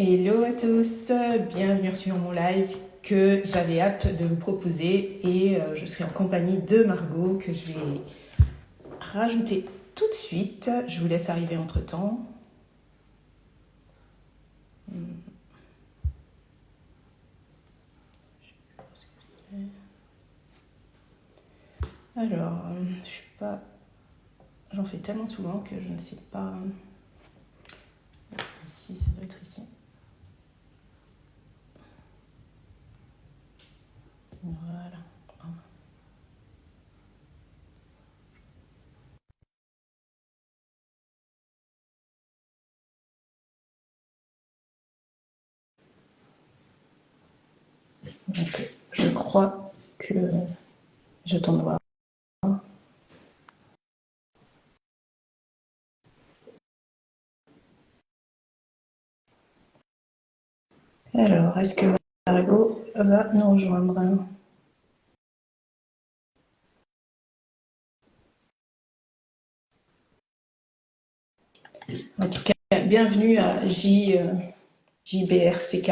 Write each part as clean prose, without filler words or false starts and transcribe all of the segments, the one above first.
Hello à tous, bienvenue sur mon live que j'avais hâte de vous proposer et je serai en compagnie de Margot que je vais rajouter tout de suite. Je vous laisse arriver entre-temps. Alors, je suis pas... J'en fais tellement souvent que je ne sais pas... Ici, ça doit être ici. Voilà. Donc, je crois que j'attends de voir. Alors, est-ce que Margot va nous rejoindre? En tout cas, bienvenue à JBRCK.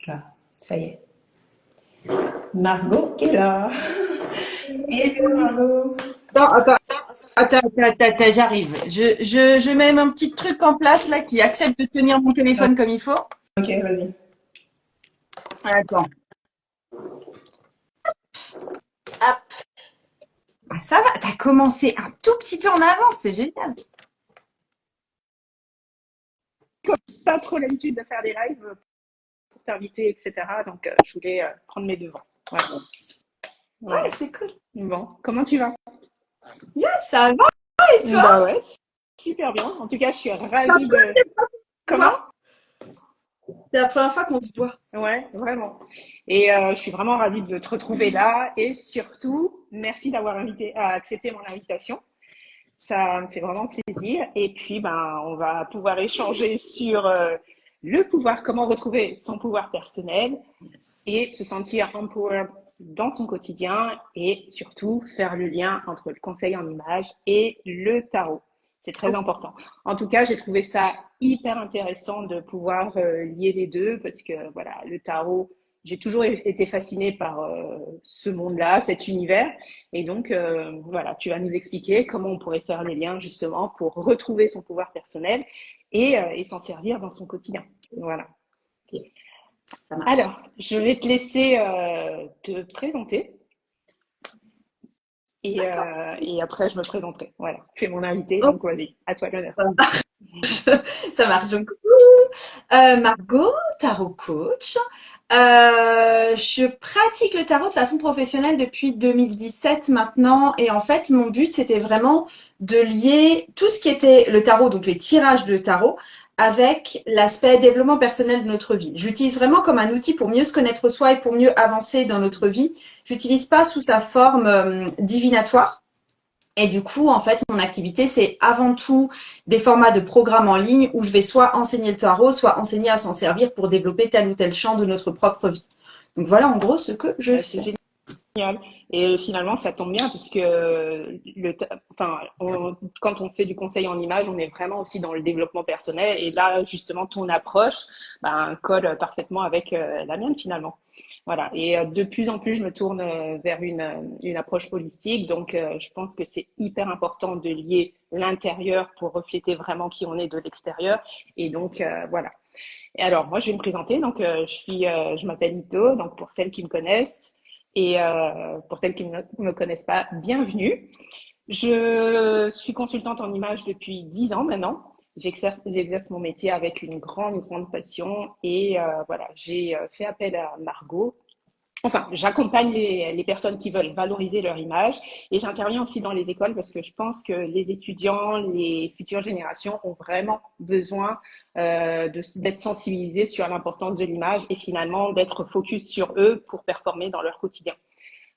Ah, ça y est. Margot est là. Hello Margot. Attends, j'arrive. Je mets mon petit truc en place là qui accepte de tenir mon téléphone comme il faut. Ok, vas-y. Attends. Hop. Ah, ça va, t'as commencé un tout petit peu en avance, c'est génial. Pas trop l'habitude de faire des lives pour t'inviter, etc. Donc, je voulais prendre mes devants. Voilà. Ouais, Voilà. c'est cool. Bon, comment tu vas? Yeah, ça va et toi? Bah ouais, super bien. En tout cas, je suis ravie de... Comment? C'est la première fois qu'on se voit. Ouais, vraiment. Et je suis vraiment ravie de te retrouver là. Et surtout, merci d'avoir accepté mon invitation. Ça me fait vraiment plaisir. Et puis, ben, on va pouvoir échanger sur le pouvoir, comment retrouver son pouvoir personnel et se sentir empowered dans son quotidien et surtout faire le lien entre le conseil en image et le tarot. C'est très important. En tout cas, j'ai trouvé ça hyper intéressant de pouvoir lier les deux parce que voilà, le tarot, j'ai toujours été fascinée par ce monde-là, cet univers. Et donc, voilà, tu vas nous expliquer comment on pourrait faire les liens justement pour retrouver son pouvoir personnel et s'en servir dans son quotidien. Voilà. Ça marche. Alors, je vais te laisser te présenter D'accord. et après je me présenterai. Voilà, tu es mon invité, Oh, donc vas-y, à toi l'honneur. ça marche. Ça marche. Donc, Margot, tarot coach. Je pratique le tarot de façon professionnelle depuis 2017 maintenant. Et en fait, mon but, c'était vraiment de lier tout ce qui était le tarot, donc les tirages de tarot, avec l'aspect développement personnel de notre vie. J'utilise vraiment comme un outil pour mieux se connaître soi et pour mieux avancer dans notre vie. J'utilise pas sous sa forme divinatoire. Et du coup, en fait, mon activité, c'est avant tout des formats de programmes en ligne où je vais soit enseigner le tarot, soit enseigner à s'en servir pour développer tel ou tel champ de notre propre vie. Donc voilà en gros ce que je Bah, c'est fais. génial. Et finalement, ça tombe bien puisque quand on fait du conseil en image, on est vraiment aussi dans le développement personnel. Et là, justement, ton approche colle parfaitement avec la mienne finalement. Voilà. Et de plus en plus, je me tourne vers une approche holistique. Donc, je pense que c'est hyper important de lier l'intérieur pour refléter vraiment qui on est de l'extérieur. Et donc, voilà. Et alors, moi, je vais me présenter. Donc, je m'appelle Ito. Donc, pour celles qui me connaissent et pour celles qui ne me connaissent pas, bienvenue. Je suis consultante en images depuis 10 ans maintenant. J'exerce mon métier avec une grande passion et voilà, j'ai fait appel à Margot. Enfin, j'accompagne les personnes qui veulent valoriser leur image et j'interviens aussi dans les écoles parce que je pense que les étudiants, les futures générations ont vraiment besoin d'être sensibilisés sur l'importance de l'image et finalement d'être focus sur eux pour performer dans leur quotidien.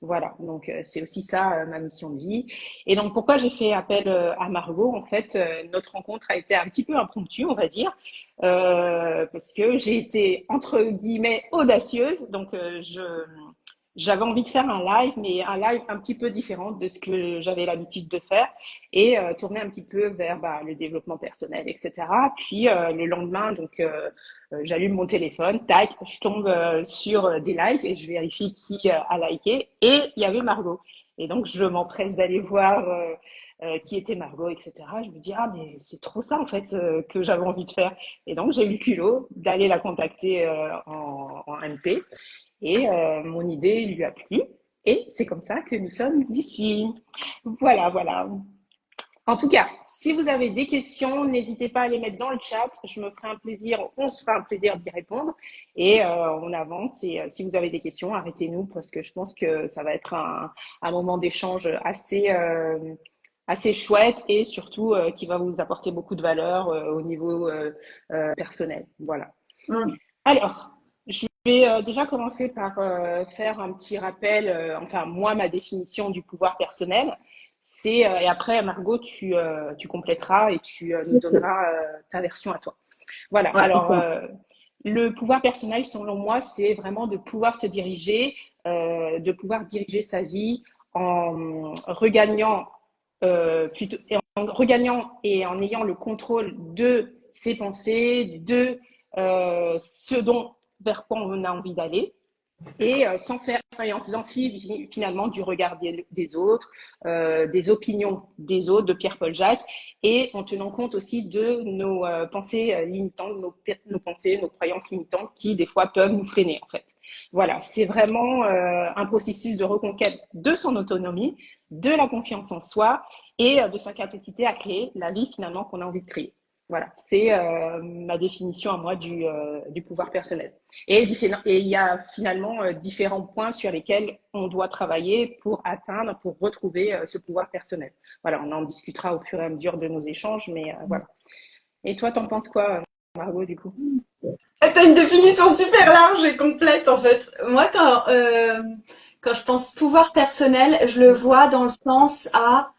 Voilà, donc c'est aussi ça ma mission de vie. Et donc pourquoi j'ai fait appel à Margot? En fait, notre rencontre a été un petit peu impromptue, on va dire, parce que j'ai été entre guillemets audacieuse. Donc j'avais envie de faire un live, mais un live un petit peu différent de ce que j'avais l'habitude de faire et tourner un petit peu vers le développement personnel, etc. Puis le lendemain, donc j'allume mon téléphone, tac, je tombe sur des likes et je vérifie qui a liké. Et il y avait Margot. Et donc, je m'empresse d'aller voir qui était Margot, etc. Je me dis, ah, mais c'est trop ça, en fait, que j'avais envie de faire. Et donc, j'ai eu le culot d'aller la contacter en MP. Et mon idée lui a plu. Et c'est comme ça que nous sommes ici. Voilà, voilà. En tout cas, si vous avez des questions, n'hésitez pas à les mettre dans le chat. Je me ferai un plaisir, on se fera un plaisir d'y répondre. Et on avance. Et si vous avez des questions, arrêtez-nous parce que je pense que ça va être un moment d'échange assez chouette et surtout qui va vous apporter beaucoup de valeur au niveau personnel. Voilà. Mm. Alors, je vais déjà commencer par faire un petit rappel, enfin moi, ma définition du pouvoir personnel. Et après, Margot, tu compléteras et tu nous donneras ta version à toi. Voilà, Ouais, alors le pouvoir personnel, selon moi, c'est vraiment de pouvoir se diriger, de pouvoir diriger sa vie en regagnant, en regagnant et en ayant le contrôle de ses pensées, de ce dont vers quoi on a envie d'aller et sans faire et en faisant fi finalement du regard des autres, des opinions des autres, de Pierre-Paul Jacques, et en tenant compte aussi de nos pensées limitantes, nos pensées, nos croyances limitantes qui des fois peuvent nous freiner en fait. Voilà, c'est vraiment un processus de reconquête de son autonomie, de la confiance en soi et de sa capacité à créer la vie finalement qu'on a envie de créer. Voilà, c'est ma définition à moi du pouvoir personnel. Et il y a finalement différents points sur lesquels on doit travailler pour atteindre, pour retrouver ce pouvoir personnel. Voilà, on en discutera au fur et à mesure de nos échanges, mais voilà. Et toi, t'en penses quoi, Margot, du coup? T'as une définition super large et complète en fait. Moi, quand je pense pouvoir personnel, je le vois dans le sens à...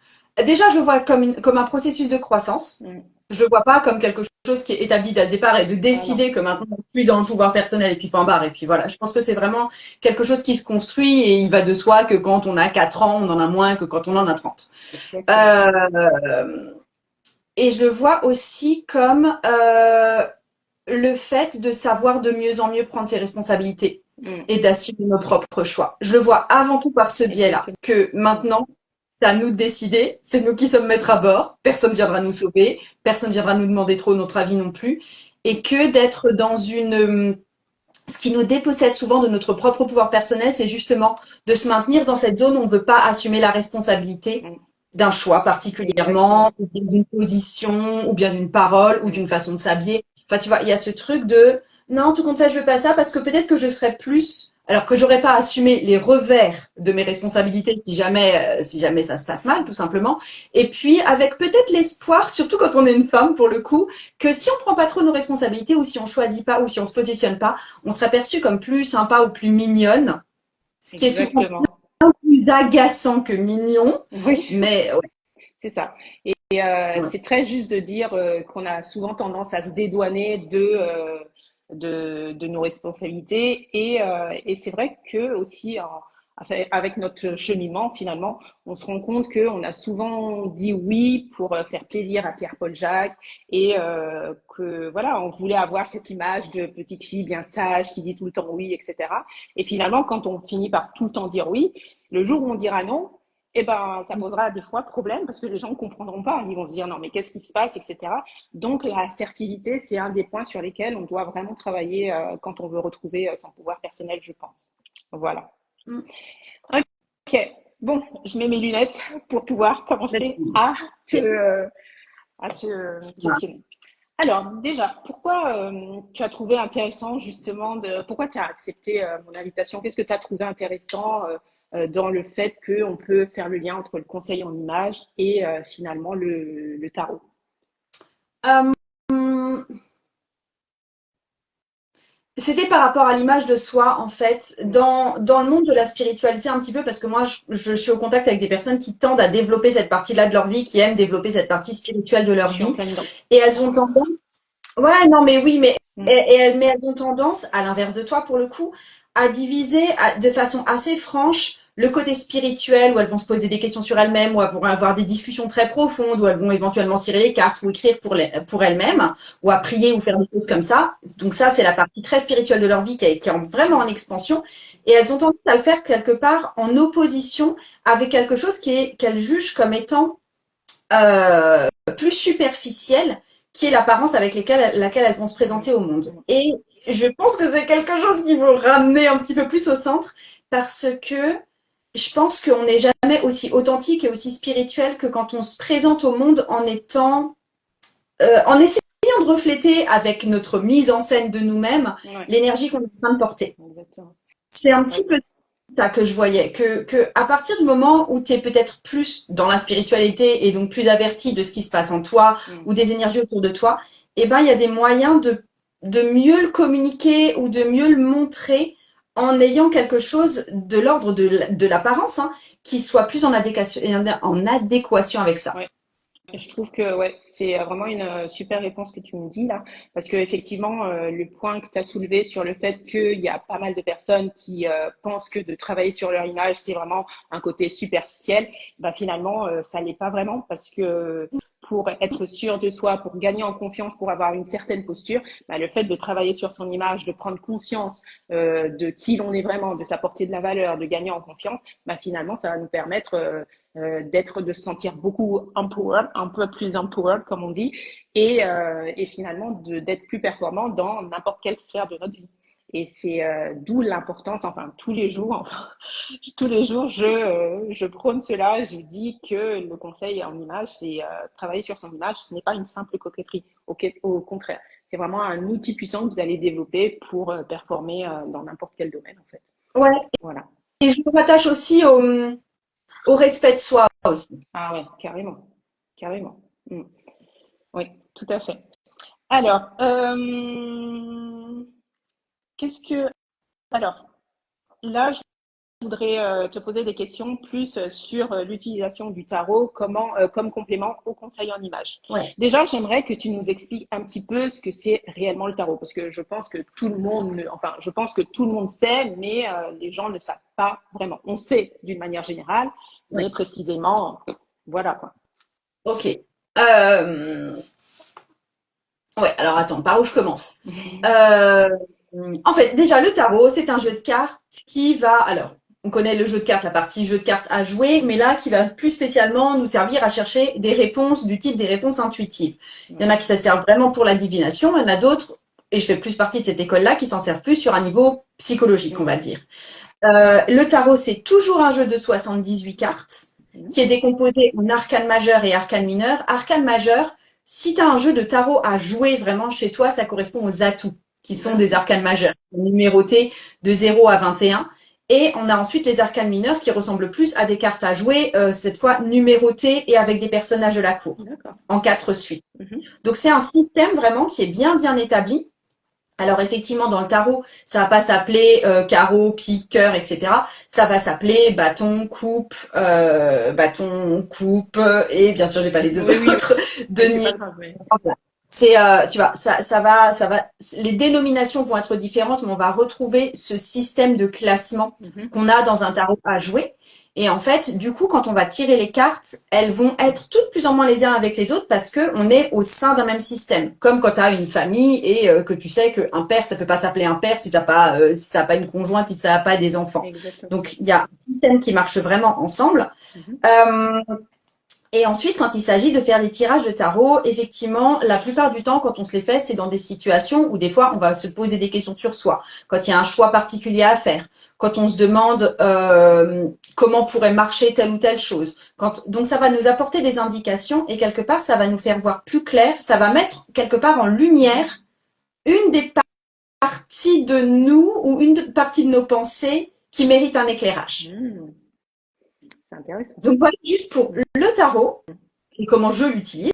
Déjà, je le vois comme un processus de croissance. Mm. Je le vois pas comme quelque chose qui est établi dès le départ et de Ah non. décider que maintenant je suis dans le pouvoir personnel et puis point barre. Et puis voilà, je pense que c'est vraiment quelque chose qui se construit et il va de soi que quand on a 4 ans, on en a moins que quand on en a 30. Exactement. Euh, et je le vois aussi comme le fait de savoir de mieux en mieux prendre ses responsabilités Mm. et d'assumer nos propres choix. Je le vois avant tout par ce biais-là, Exactement. que maintenant, c'est à nous de décider, c'est nous qui sommes maîtres à bord, personne viendra nous sauver, personne viendra nous demander trop notre avis non plus, et que d'être dans ce qui nous dépossède souvent de notre propre pouvoir personnel, c'est justement de se maintenir dans cette zone où on ne veut pas assumer la responsabilité Mm. d'un choix Exactement. particulièrement, ou bien d'une position, ou bien d'une parole, ou Mm. d'une façon de s'habiller. Enfin, tu vois, il y a ce truc de non, tout compte fait, je veux pas ça parce que peut-être que je serais plus, alors que j'aurais pas assumé les revers de mes responsabilités si jamais ça se passe mal, tout simplement. Et puis avec peut-être l'espoir, surtout quand on est une femme pour le coup, que si on prend pas trop nos responsabilités ou si on choisit pas ou si on se positionne pas, on serait perçu comme plus sympa ou plus mignonne, ce qui est souvent Exactement. plus agaçant que mignon, Oui. mais ouais. C'est ça. Et Ouais. c'est très juste de dire qu'on a souvent tendance à se dédouaner de nos responsabilités. Et c'est vrai que aussi, avec notre cheminement, finalement, on se rend compte qu'on a souvent dit oui pour faire plaisir à Pierre-Paul Jacques et que voilà, on voulait avoir cette image de petite fille bien sage qui dit tout le temps oui, etc. Et finalement, quand on finit par tout le temps dire oui, le jour où on dira non, eh ben, ça posera des fois problème parce que les gens ne comprendront pas. Ils vont se dire non, mais qu'est-ce qui se passe, etc. Donc, l'assertivité, c'est un des points sur lesquels on doit vraiment travailler quand on veut retrouver son pouvoir personnel, je pense. Voilà. Mm. Ok. Bon, je mets mes lunettes pour pouvoir commencer à te questionner. Alors, déjà, pourquoi tu as trouvé intéressant justement pourquoi tu as accepté mon invitation? Qu'est-ce que tu as trouvé intéressant dans le fait qu'on peut faire le lien entre le conseil en image et finalement le tarot? Euh, C'était par rapport à l'image de soi, en fait, dans le monde de la spiritualité un petit peu, parce que moi, je suis au contact avec des personnes qui tendent à développer cette partie-là de leur vie, qui aiment développer cette partie spirituelle de Je leur suis en vie. plein dedans. Et elles ont tendance, ouais, non, mais oui, Mm. mais elles ont tendance, à l'inverse de toi pour le coup, à diviser de façon assez franche le côté spirituel, où elles vont se poser des questions sur elles-mêmes, où elles vont avoir des discussions très profondes, où elles vont éventuellement tirer les cartes ou écrire pour elles-mêmes, ou à prier ou faire des choses comme ça. Donc ça, c'est la partie très spirituelle de leur vie qui est vraiment en expansion. Et elles ont tendance à le faire quelque part en opposition avec quelque chose qu'elles jugent comme étant euh, plus superficielle, qui est l'apparence avec laquelle elles vont se présenter au monde. Et je pense que c'est quelque chose qu'il faut ramener un petit peu plus au centre, parce que je pense qu'on n'est jamais aussi authentique et aussi spirituel que quand on se présente au monde en essayant de refléter avec notre mise en scène de nous-mêmes Ouais, l'énergie qu'on est en train de porter. exactement. C'est un petit Ouais. peu ça que je voyais, que à partir du moment où tu es peut-être plus dans la spiritualité et donc plus averti de ce qui se passe en toi Mm. ou des énergies autour de toi, eh ben il y a des moyens de mieux le communiquer ou de mieux le montrer en ayant quelque chose de l'ordre de l'apparence, hein, qui soit plus en adéquation avec ça. Ouais. Je trouve que ouais, c'est vraiment une super réponse que tu me dis là, parce que effectivement, le point que tu as soulevé sur le fait qu'il y a pas mal de personnes qui pensent que de travailler sur leur image, c'est vraiment un côté superficiel, bah finalement, ça l'est pas vraiment, parce que pour être sûr de soi, pour gagner en confiance, pour avoir une certaine posture, bah, le fait de travailler sur son image, de prendre conscience de qui l'on est vraiment, de s'apporter de la valeur, de gagner en confiance, bah finalement, ça va nous permettre de se sentir beaucoup empowered, un peu plus empowered comme on dit, et finalement d'être plus performant dans n'importe quelle sphère de notre vie. Et c'est d'où l'importance, enfin tous les jours, je prône cela. Je dis que le conseil en image, c'est travailler sur son image. Ce n'est pas une simple coquetterie. Au contraire, c'est vraiment un outil puissant que vous allez développer pour performer dans n'importe quel domaine en fait. Ouais. Voilà. Et je me rattache aussi au respect de soi aussi. Ah ouais, carrément, carrément. Mm. Oui, tout à fait. Alors, qu'est-ce que... Alors, là, je voudrais te poser des questions plus sur l'utilisation du tarot comme complément au conseil en images. Ouais. Déjà, j'aimerais que tu nous expliques un petit peu ce que c'est réellement le tarot, parce que je pense que tout le monde, enfin, je pense que tout le monde sait, mais les gens ne savent pas vraiment. On sait d'une manière générale, Ouais. mais précisément, voilà quoi. Ok. Ouais, alors attends, par où je commence? En fait, déjà, le tarot, c'est un jeu de cartes qui va... Alors, on connaît le jeu de cartes, la partie jeu de cartes à jouer, mais là, qui va plus spécialement nous servir à chercher des réponses du type des réponses intuitives. Il y en a qui ça sert vraiment pour la divination, il y en a d'autres, et je fais plus partie de cette école-là, qui s'en servent plus sur un niveau psychologique, on va dire. Le tarot, c'est toujours un jeu de 78 cartes, qui est décomposé en arcanes majeures et arcanes mineures. Arcanes majeures, si tu as un jeu de tarot à jouer vraiment chez toi, ça correspond aux atouts, qui sont des arcanes majeures, numérotés de 0 à 21. Et on a ensuite les arcanes mineures qui ressemblent plus à des cartes à jouer, cette fois numérotées et avec des personnages de la cour, en 4 suites. Donc c'est un système vraiment qui est bien établi. Alors effectivement, dans le tarot, ça va pas s'appeler carreau, pique, cœur, etc. Ça va s'appeler bâton, coupe, et bien sûr, j'ai pas les deux autres. Denier. C'est, tu vois, ça va. Les dénominations vont être différentes, mais on va retrouver ce système de classement qu'on a dans un tarot à jouer. Et en fait, du coup, quand on va tirer les cartes, elles vont être toutes plus ou moins les unes avec les autres parce que on est au sein d'un même système. Comme quand tu as une famille et que tu sais qu'un père, ça peut pas s'appeler un père si ça n'a pas une conjointe, si ça n'a pas des enfants. Exactement. Donc, il y a un système qui marche vraiment ensemble. Et ensuite, quand il s'agit de faire des tirages de tarot, effectivement, la plupart du temps, quand on se les fait, c'est dans des situations où des fois, on va se poser des questions sur soi. Quand il y a un choix particulier à faire. Quand on se demande comment pourrait marcher telle ou telle chose. Donc, ça va nous apporter des indications et quelque part, ça va nous faire voir plus clair. Ça va mettre quelque part en lumière une des parties de nous ou une partie de nos pensées qui mérite un éclairage. C'est intéressant. Donc, voilà, juste pour le tarot. et comment je l'utilise.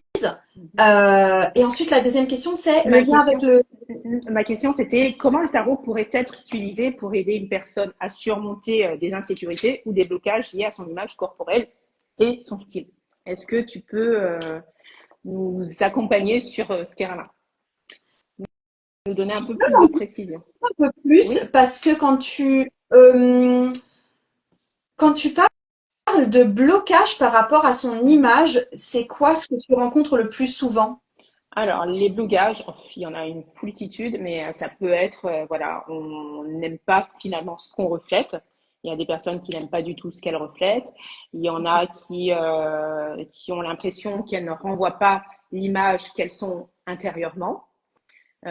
Et ensuite, la deuxième question, c'est Ma le lien avec question, le... ma question, c'était comment le tarot pourrait être utilisé pour aider une personne à surmonter des insécurités ou des blocages liés à son image corporelle et son style. Est-ce que tu peux nous accompagner sur ce terrain-là, nous donner un peu plus de précision? Un peu plus, Oui. parce que quand tu parles de blocage par rapport à son image, c'est quoi ce que tu rencontres le plus souvent? Alors, les blocages, il y en a une foultitude, mais ça peut être, voilà, on n'aime pas finalement ce qu'on reflète. Il y a des personnes qui n'aiment pas du tout ce qu'elles reflètent. Il y en a qui ont l'impression qu'elles ne renvoient pas l'image qu'elles sont intérieurement,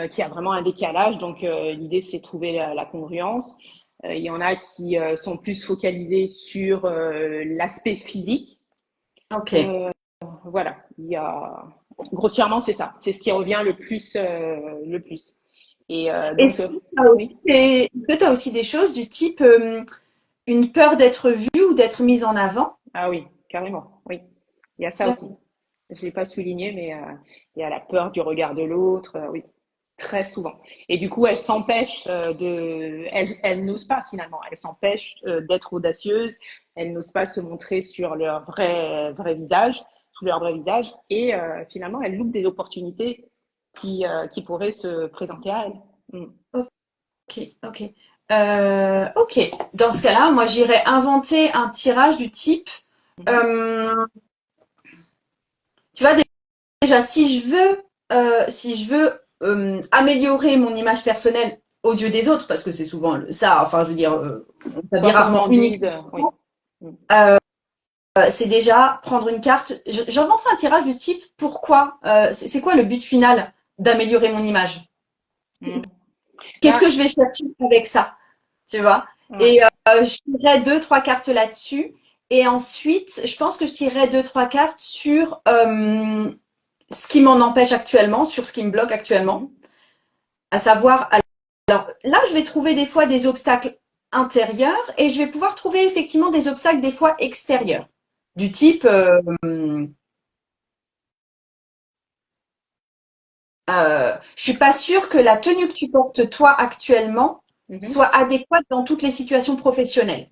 qu'il y a vraiment un décalage. Donc, l'idée, c'est de trouver la congruence. Il y en a qui sont plus focalisés sur l'aspect physique. Ok. Voilà, il y a grossièrement c'est ça, c'est ce qui revient le plus le plus. Et donc Est-ce oui, que tu as aussi des choses du type une peur d'être vue ou d'être mise en avant? ah oui, carrément, oui, il y a ça aussi. Je l'ai pas souligné, mais il y a la peur du regard de l'autre, oui, très souvent. Et du coup, elles s'empêchent elles n'osent pas finalement, elles s'empêchent d'être audacieuses, elles n'osent pas se montrer sur leur vrai visage, sous leur vrai visage, et finalement, elles loupent des opportunités qui pourraient se présenter à elles. Mm. Ok, ok. Ok. Dans ce cas-là, moi, j'irais inventer un tirage du type. Mhm. euh, Tu vois, déjà, si je veux améliorer mon image personnelle aux yeux des autres, parce que c'est souvent ça, enfin, je veux dire, on s'habille Pas rarement forcément unique. guide, oui. Mm. C'est déjà prendre une carte. J'inventerai un tirage du type pourquoi, c'est quoi le but final d'améliorer mon image? Mm. Qu'est-ce Là, que je vais chercher avec ça? Tu vois? ouais. Et je tirerai deux, trois cartes là-dessus. Et ensuite, je pense que je tirerai deux, trois cartes sur ce qui m'en empêche actuellement, sur ce qui me bloque actuellement. Mhm. À savoir, alors là, je vais trouver des fois des obstacles intérieurs et je vais pouvoir trouver effectivement des obstacles des fois extérieurs. Du type, je suis pas sûre que la tenue que tu portes toi actuellement Mhm. soit adéquate dans toutes les situations professionnelles.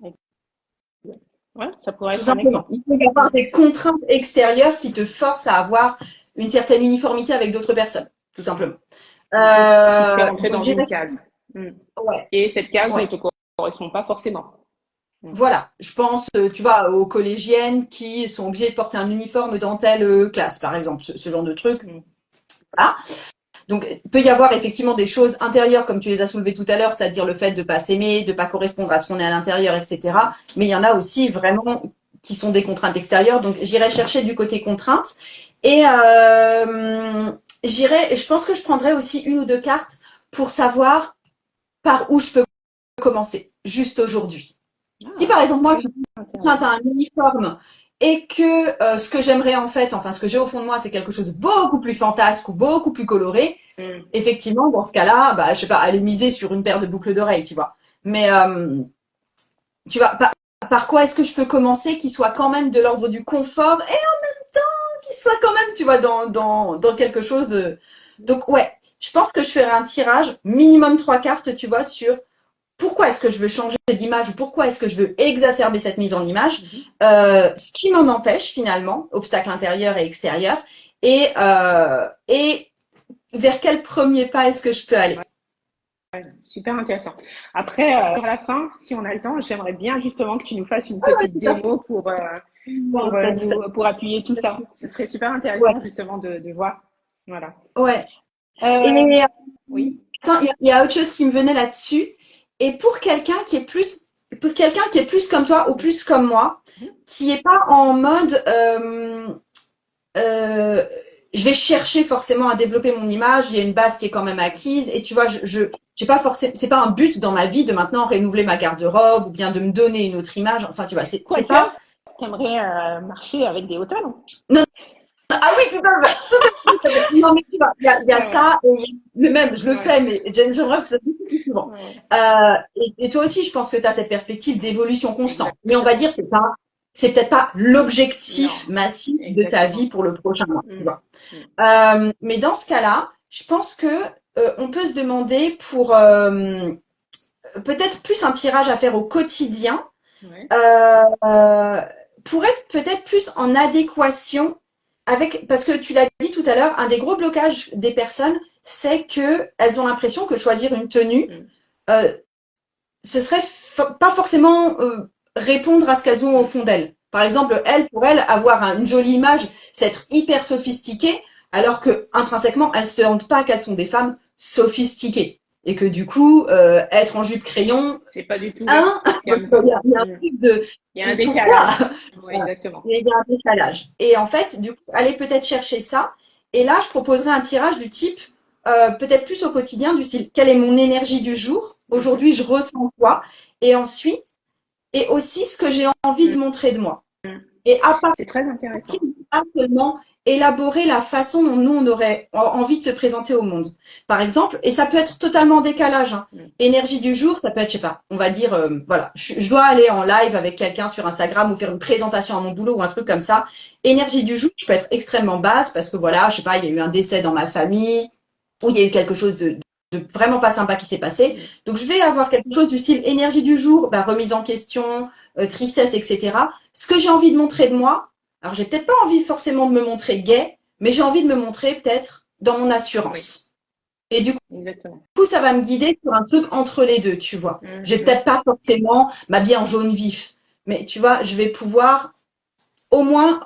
Ouais, ça pourrait Tout être un simplement. exemple. Il peut y avoir Mm. des contraintes extérieures qui te forcent à avoir une certaine uniformité avec d'autres personnes, tout simplement. Qui te fait rentrer Donc, dans je une dirais, case. Mm. ouais, Et cette case ne ouais. te correspond pas forcément. Mm. Voilà, je pense, tu vois, aux collégiennes qui sont obligées de porter un uniforme dans telle classe, par exemple, ce genre de truc. Mm. Voilà. Donc, il peut y avoir effectivement des choses intérieures, comme tu les as soulevées tout à l'heure, c'est-à-dire le fait de pas s'aimer, de pas correspondre à ce qu'on est à l'intérieur, etc. Mais il y en a aussi vraiment qui sont des contraintes extérieures. Donc, j'irai chercher du côté contrainte. Et je pense que je prendrai aussi une ou deux cartes pour savoir par où je peux commencer, juste aujourd'hui. Si Ah, par exemple, moi, très je pointe à intéressant. un uniforme et que ce que j'aimerais en fait, enfin ce que j'ai au fond de moi, c'est quelque chose de beaucoup plus fantasque ou beaucoup plus coloré, Mm. effectivement, dans ce cas-là, bah, je sais pas, aller miser sur une paire de boucles d'oreilles, tu vois. Mais tu vois, par quoi est-ce que je peux commencer qui soit quand même de l'ordre du confort et qui soit quand même, tu vois, dans quelque chose. Donc ouais, je pense que je ferai un tirage minimum trois cartes, tu vois, sur pourquoi est-ce que je veux changer d'image ou pourquoi est-ce que je veux exacerber cette mise en image, Mhm. ce qui m'en empêche finalement, obstacle intérieur et extérieur, et vers quel premier pas est-ce que je peux aller. Ouais, super intéressant. Après, sur la fin, si on a le temps, j'aimerais bien justement que tu nous fasses une petite démo pour appuyer tout ça. Ce serait super Ouais, intéressant justement de voir. Voilà. ouais. Euh, Et oui. attends, il y a autre chose qui me venait là-dessus. Et pour quelqu'un qui est plus comme toi ou plus comme moi, Mhm. qui est pas en mode euh, je vais chercher forcément à développer mon image. Il y a une base qui est quand même acquise. Et tu vois, j'ai pas forcément, c'est pas un but dans ma vie de maintenant renouveler ma garde-robe ou bien de me donner une autre image. Enfin, tu vois, c'est Quoique, pas. tu aimerais marcher avec des hauts talons. Non, ah oui, tout à fait, tout à fait, tout à fait. Non, mais tu vois, il y a Ouais, ouais, ça. Et le même, je le ouais, fais, mais j'aimerais que ça soit beaucoup plus souvent. ouais. Et toi aussi, je pense que tu as cette perspective d'évolution constante. Exact. Mais on va dire, c'est pas. c'est peut-être pas l'objectif Non, massif de ta vie exactement. pour le prochain mois, tu Mm, vois. mm. Mais dans ce cas-là, je pense que on peut se demander pour peut-être plus un tirage à faire au quotidien, Ouais. euh, pour être peut-être plus en adéquation avec, parce que tu l'as dit tout à l'heure, un des gros blocages des personnes, c'est que elles ont l'impression que choisir une tenue, Mm, euh, ce serait pas forcément répondre à ce qu'elles ont au mm. fond d'elles. Par exemple, elles, pour elles, avoir une jolie image, c'est être hyper sophistiquée, alors que intrinsèquement, elles se rendent pas qu'elles sont des femmes sophistiquées. Et que du coup, être en jupe crayon, C'est pas du tout, oui. un, Ce qu'elle aime il pas. y a un Mm. truc de Il y a un pourquoi décalage. Oui, voilà. exactement. Il y a un décalage. Et en fait, du coup, allez peut-être chercher ça. Et là, je proposerais un tirage du type, peut-être plus au quotidien, du style, quelle est mon énergie du jour? Mhm, Aujourd'hui, je ressens quoi? Et ensuite, et aussi ce que j'ai envie mm, de montrer de moi. mm. Et à C'est très partir intéressant. de là seulement, élaborer la façon dont nous, on aurait envie de se présenter au monde. Par exemple, et ça peut être totalement en décalage, hein. Mm, Énergie du jour, ça peut être, je sais pas, on va dire, voilà, je dois aller en live avec quelqu'un sur Instagram ou faire une présentation à mon boulot ou un truc comme ça. Énergie du jour, je peux être extrêmement basse parce que voilà, je sais pas, il y a eu un décès dans ma famille ou il y a eu quelque chose de vraiment pas sympa qui s'est passé. mm. Donc je vais avoir quelque chose du style énergie du jour, bah, remise en question, tristesse, etc. Ce que j'ai envie de montrer de moi, alors j'ai peut-être pas envie forcément de me montrer gay, mais j'ai envie de me montrer peut-être dans mon Oui, assurance. Et du exactement. coup, ça va me guider sur un truc entre les deux, tu vois. Mm, Je vais mm, peut-être pas forcément m'habiller en jaune vif, mais tu vois, je vais pouvoir au moins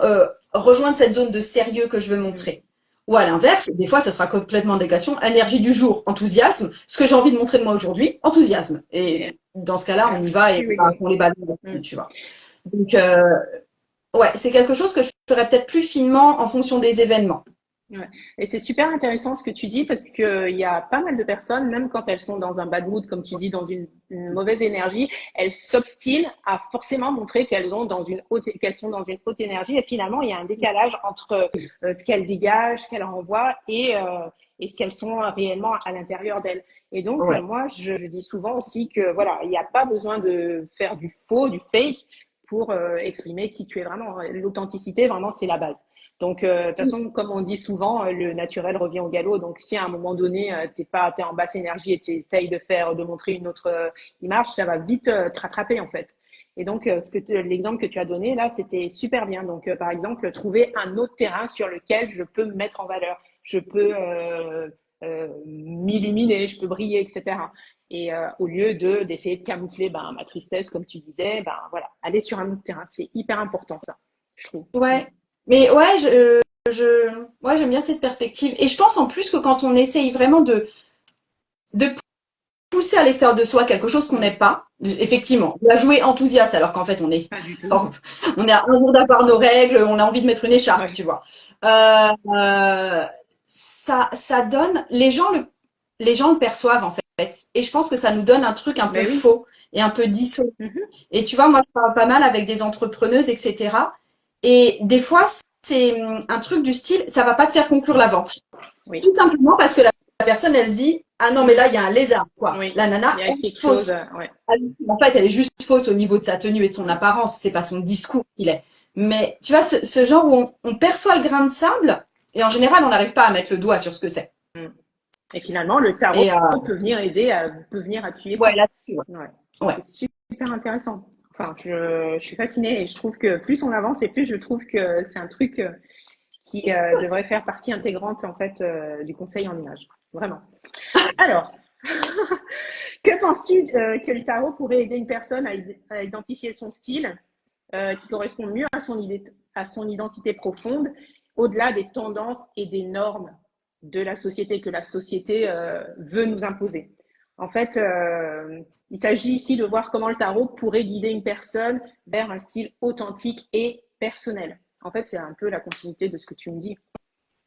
rejoindre cette zone de sérieux que je veux mm. montrer. Ou à l'inverse, des fois, ça sera complètement négation. Énergie du jour, enthousiasme. Ce que j'ai envie de montrer de moi aujourd'hui, enthousiasme. Et, Et dans ce cas-là, on y va et oui, on les ballons, oui. tu vois. Donc, ouais, c'est quelque chose que je ferais peut-être plus finement en fonction des événements. Ouais. Et c'est super intéressant ce que tu dis parce que il y a pas mal de personnes, même quand elles sont dans un bad mood, comme tu dis, dans une mauvaise énergie, elles s'obstinent à forcément montrer qu'elles sont dans une haute énergie. Et finalement, il y a un décalage entre ce qu'elles dégagent, ce qu'elles renvoient et ce qu'elles sont réellement à l'intérieur d'elles. Et donc, Ouais. moi, je dis souvent aussi que voilà, il n'y a pas besoin de faire du faux, du fake pour exprimer qui tu es vraiment. L'authenticité, vraiment, c'est la base. Donc, de toute façon, comme on dit souvent, le naturel revient au galop. Donc, si à un moment donné, t'es en basse énergie et tu essayes de montrer une autre image, ça va vite te rattraper en fait. Et donc, l'exemple que tu as donné là, c'était super bien. Donc, par exemple, trouver un autre terrain sur lequel je peux me mettre en valeur, je peux m'illuminer, je peux briller, etc. Et au lieu d'essayer de camoufler ma tristesse, comme tu disais, voilà, aller sur un autre terrain, c'est hyper important ça, je trouve. Ouais. Mais ouais, ouais, j'aime bien cette perspective. Et je pense en plus que quand on essaye vraiment de pousser à l'extérieur de soi quelque chose qu'on Mm. n'aime pas, effectivement, on va jouer enthousiaste alors qu'en fait Pas du tout. on est à un jour d'avoir nos règles, on a envie de mettre une écharpe, Ouais. tu vois. Euh, euh, ça donne, les gens le perçoivent en fait. Et je pense que ça nous donne un truc un peu Mais oui. faux et un peu dissonant. Mhm. Et tu vois, moi, je parle pas mal avec des entrepreneuses, etc. Et des fois, c'est un truc du style, ça va pas te faire conclure la vente. Oui. Tout simplement parce que la personne, elle se dit, ah non, mais là, il y a un lézard, quoi. Oui. La nana, Il y a elle est quelque chose. fausse. Ouais. En fait, elle est juste fausse au niveau de sa tenue et de son apparence. C'est pas son discours qu'il est. Mais tu vois, ce genre où on perçoit le grain de sable et en général, on n'arrive pas à mettre le doigt sur ce que c'est. Mm. Et finalement, le tarot Et peut venir aider, peut venir appuyer ouais, ça. là-dessus, ouais. Ouais. Ouais. C'est super intéressant. Enfin, je suis fascinée et je trouve que plus on avance et plus je trouve que c'est un truc qui devrait faire partie intégrante en fait du conseil en images. Vraiment. Alors, que penses-tu que le tarot pourrait aider une personne à identifier son style qui correspond mieux à son identité profonde, au-delà des tendances et des normes de la société que la société veut nous imposer. En fait, il s'agit ici de voir comment le tarot pourrait guider une personne vers un style authentique et personnel. En fait, c'est un peu la continuité de ce que tu me dis,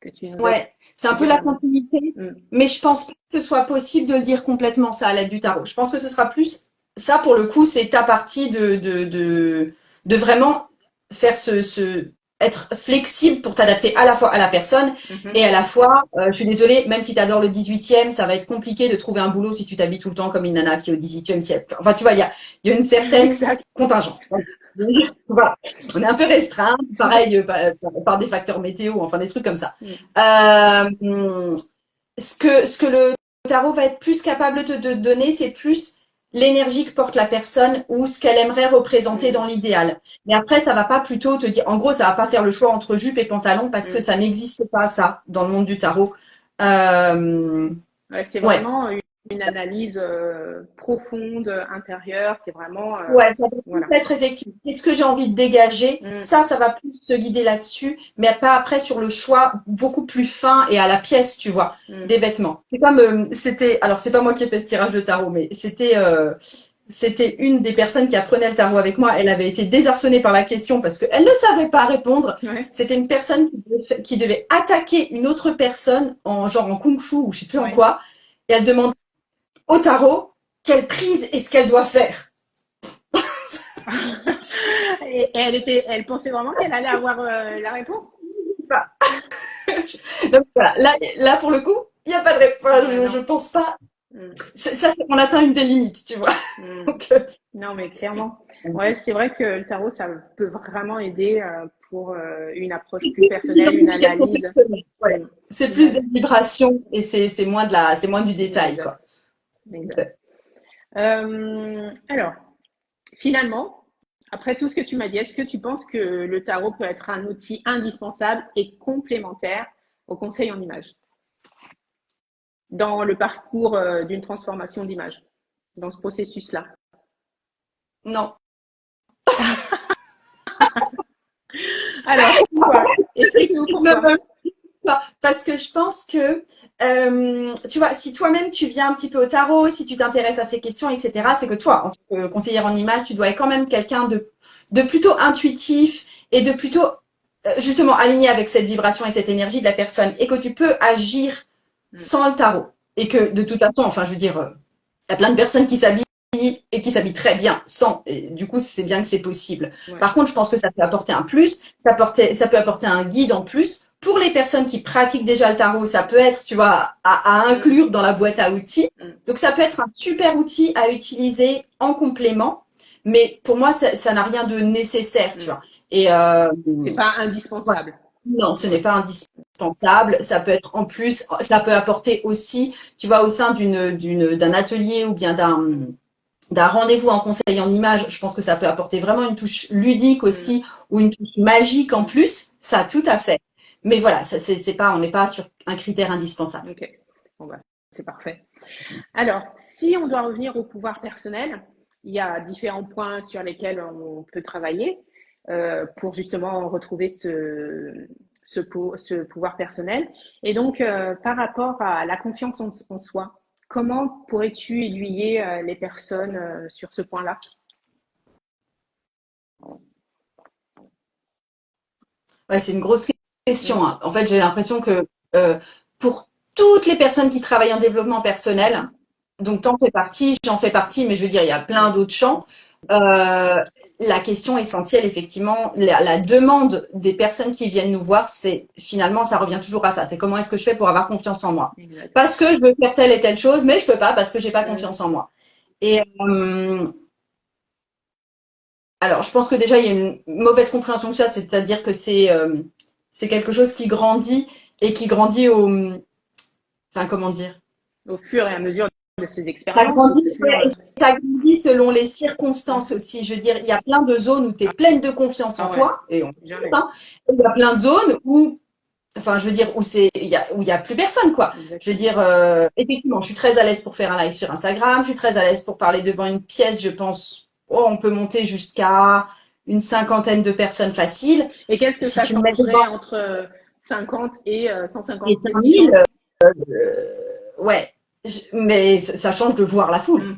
que tu nous as Ouais, c'est un peu dit la avant. continuité, Mm. mais je pense pas que ce soit possible de le dire complètement ça à l'aide du tarot. Je pense que ce sera plus ça pour le coup, c'est ta partie de vraiment faire être flexible pour t'adapter à la fois à la personne Mhm. et à la fois, je suis désolée, même si tu adores le 18e, ça va être compliqué de trouver un boulot si tu t'habilles tout le temps comme une nana qui est au 18e siècle. Enfin, tu vois, il y a une certaine Exact. contingence. Voilà. On est un peu restreint, pareil, par des facteurs météo, enfin des trucs comme ça. Mm. Ce que le tarot va être plus capable de te donner, c'est plus l'énergie que porte la personne ou ce qu'elle aimerait représenter dans l'idéal. Mais après, ça va pas plutôt te dire, en gros, ça va pas faire le choix entre jupe et pantalon parce que ça n'existe pas, ça, dans le monde du tarot. Euh, Ouais, c'est ouais. vraiment une analyse profonde, intérieure. C'est vraiment, Ouais, ça va plus voilà. être effectif. Qu'est-ce que j'ai envie de dégager? Mm. Ça va plus te guider là-dessus, mais pas après sur le choix beaucoup plus fin et à la pièce, tu vois, Mm. des vêtements. C'est comme, alors c'est pas moi qui ai fait ce tirage de tarot, mais c'était une des personnes qui apprenait le tarot avec moi. Elle avait été désarçonnée par la question parce qu'elle ne savait pas répondre. Ouais. C'était une personne qui devait attaquer une autre personne en kung-fu ou je sais plus en Ouais. quoi. Et elle demande au tarot quelle prise est-ce qu'elle doit faire. Et elle pensait vraiment qu'elle allait avoir la réponse? Donc voilà, là pour le coup, il n'y a pas de réponse. Ouais, Je non. pense pas. Mm. Ça, on atteint une des limites, tu vois. Mm. Donc, Non, mais clairement. Ouais, c'est vrai que le tarot, ça peut vraiment aider pour une approche plus personnelle, une analyse. ouais. Mm. C'est plus Ouais. des vibrations et c'est moins du détail, quoi. Exact. Exact. Alors, finalement, après tout ce que tu m'as dit, est-ce que tu penses que le tarot peut être un outil indispensable et complémentaire au conseil en images dans le parcours d'une transformation d'image, dans ce processus-là? Non. Alors, pourquoi? Explique-nous pourquoi. Parce que je pense que, tu vois, si toi-même tu viens un petit peu au tarot, si tu t'intéresses à ces questions, etc., c'est que toi, en tant que conseillère en image, tu dois être quand même quelqu'un de plutôt intuitif et de plutôt, justement, aligné avec cette vibration et cette énergie de la personne et que tu peux agir sans le tarot. Et que, de toute façon, enfin, je veux dire, il y a plein de personnes qui s'habillent et qui s'habillent très bien sans. Et du coup, c'est bien que c'est possible. Ouais. Par contre, je pense que ça peut apporter un plus, ça peut apporter un guide en plus. Pour les personnes qui pratiquent déjà le tarot, ça peut être, tu vois, à inclure dans la boîte à outils. Donc, ça peut être un super outil à utiliser en complément. Mais pour moi, ça n'a rien de nécessaire, tu vois. Et c'est pas indispensable. non, ce n'est pas indispensable. Ça peut être en plus, ça peut apporter aussi, tu vois, au sein d'un atelier ou bien d'un rendez-vous en conseil en image, je pense que ça peut apporter vraiment une touche ludique aussi ou une touche magique en plus. Ça, tout à fait. Mais voilà, ça, c'est pas, on n'est pas sur un critère indispensable. Ok, bon bah, c'est parfait. Alors, si on doit revenir au pouvoir personnel, il y a différents points sur lesquels on peut travailler pour justement retrouver ce pouvoir personnel. Et donc, par rapport à la confiance en soi, comment pourrais-tu aiguiller les personnes sur ce point-là? Ouais, c'est une grosse question, hein. En fait, j'ai l'impression que pour toutes les personnes qui travaillent en développement personnel, donc t'en fais partie, j'en fais partie, mais je veux dire, il y a plein d'autres champs. La question essentielle, effectivement, la demande des personnes qui viennent nous voir, c'est finalement, ça revient toujours à ça. C'est comment est-ce que je fais pour avoir confiance en moi? Exact. Parce que je veux faire telle et telle chose, mais je peux pas parce que j'ai pas confiance en moi. Et alors, je pense que déjà, il y a une mauvaise compréhension de ça, c'est-à-dire que c'est quelque chose qui grandit et qui grandit enfin, comment dire? Au fur et à mesure de ces Ça expériences, grandit, ouais, ça grandit selon les circonstances aussi. Je veux dire, il y a plein de zones où tu es pleine de confiance en toi, et jamais. il y a plein de zones où, enfin, je veux dire, où il y a plus personne, quoi. Exactement. Je veux dire, effectivement, je suis très à l'aise pour faire un live sur Instagram, je suis très à l'aise pour parler devant une pièce, je pense, on peut monter jusqu'à une cinquantaine de personnes faciles. Et qu'est-ce que Si ça tu me mets changerait devant entre 50 et 150? et Qu'est-ce qui 5000, change? ouais, mais ça change de voir la foule.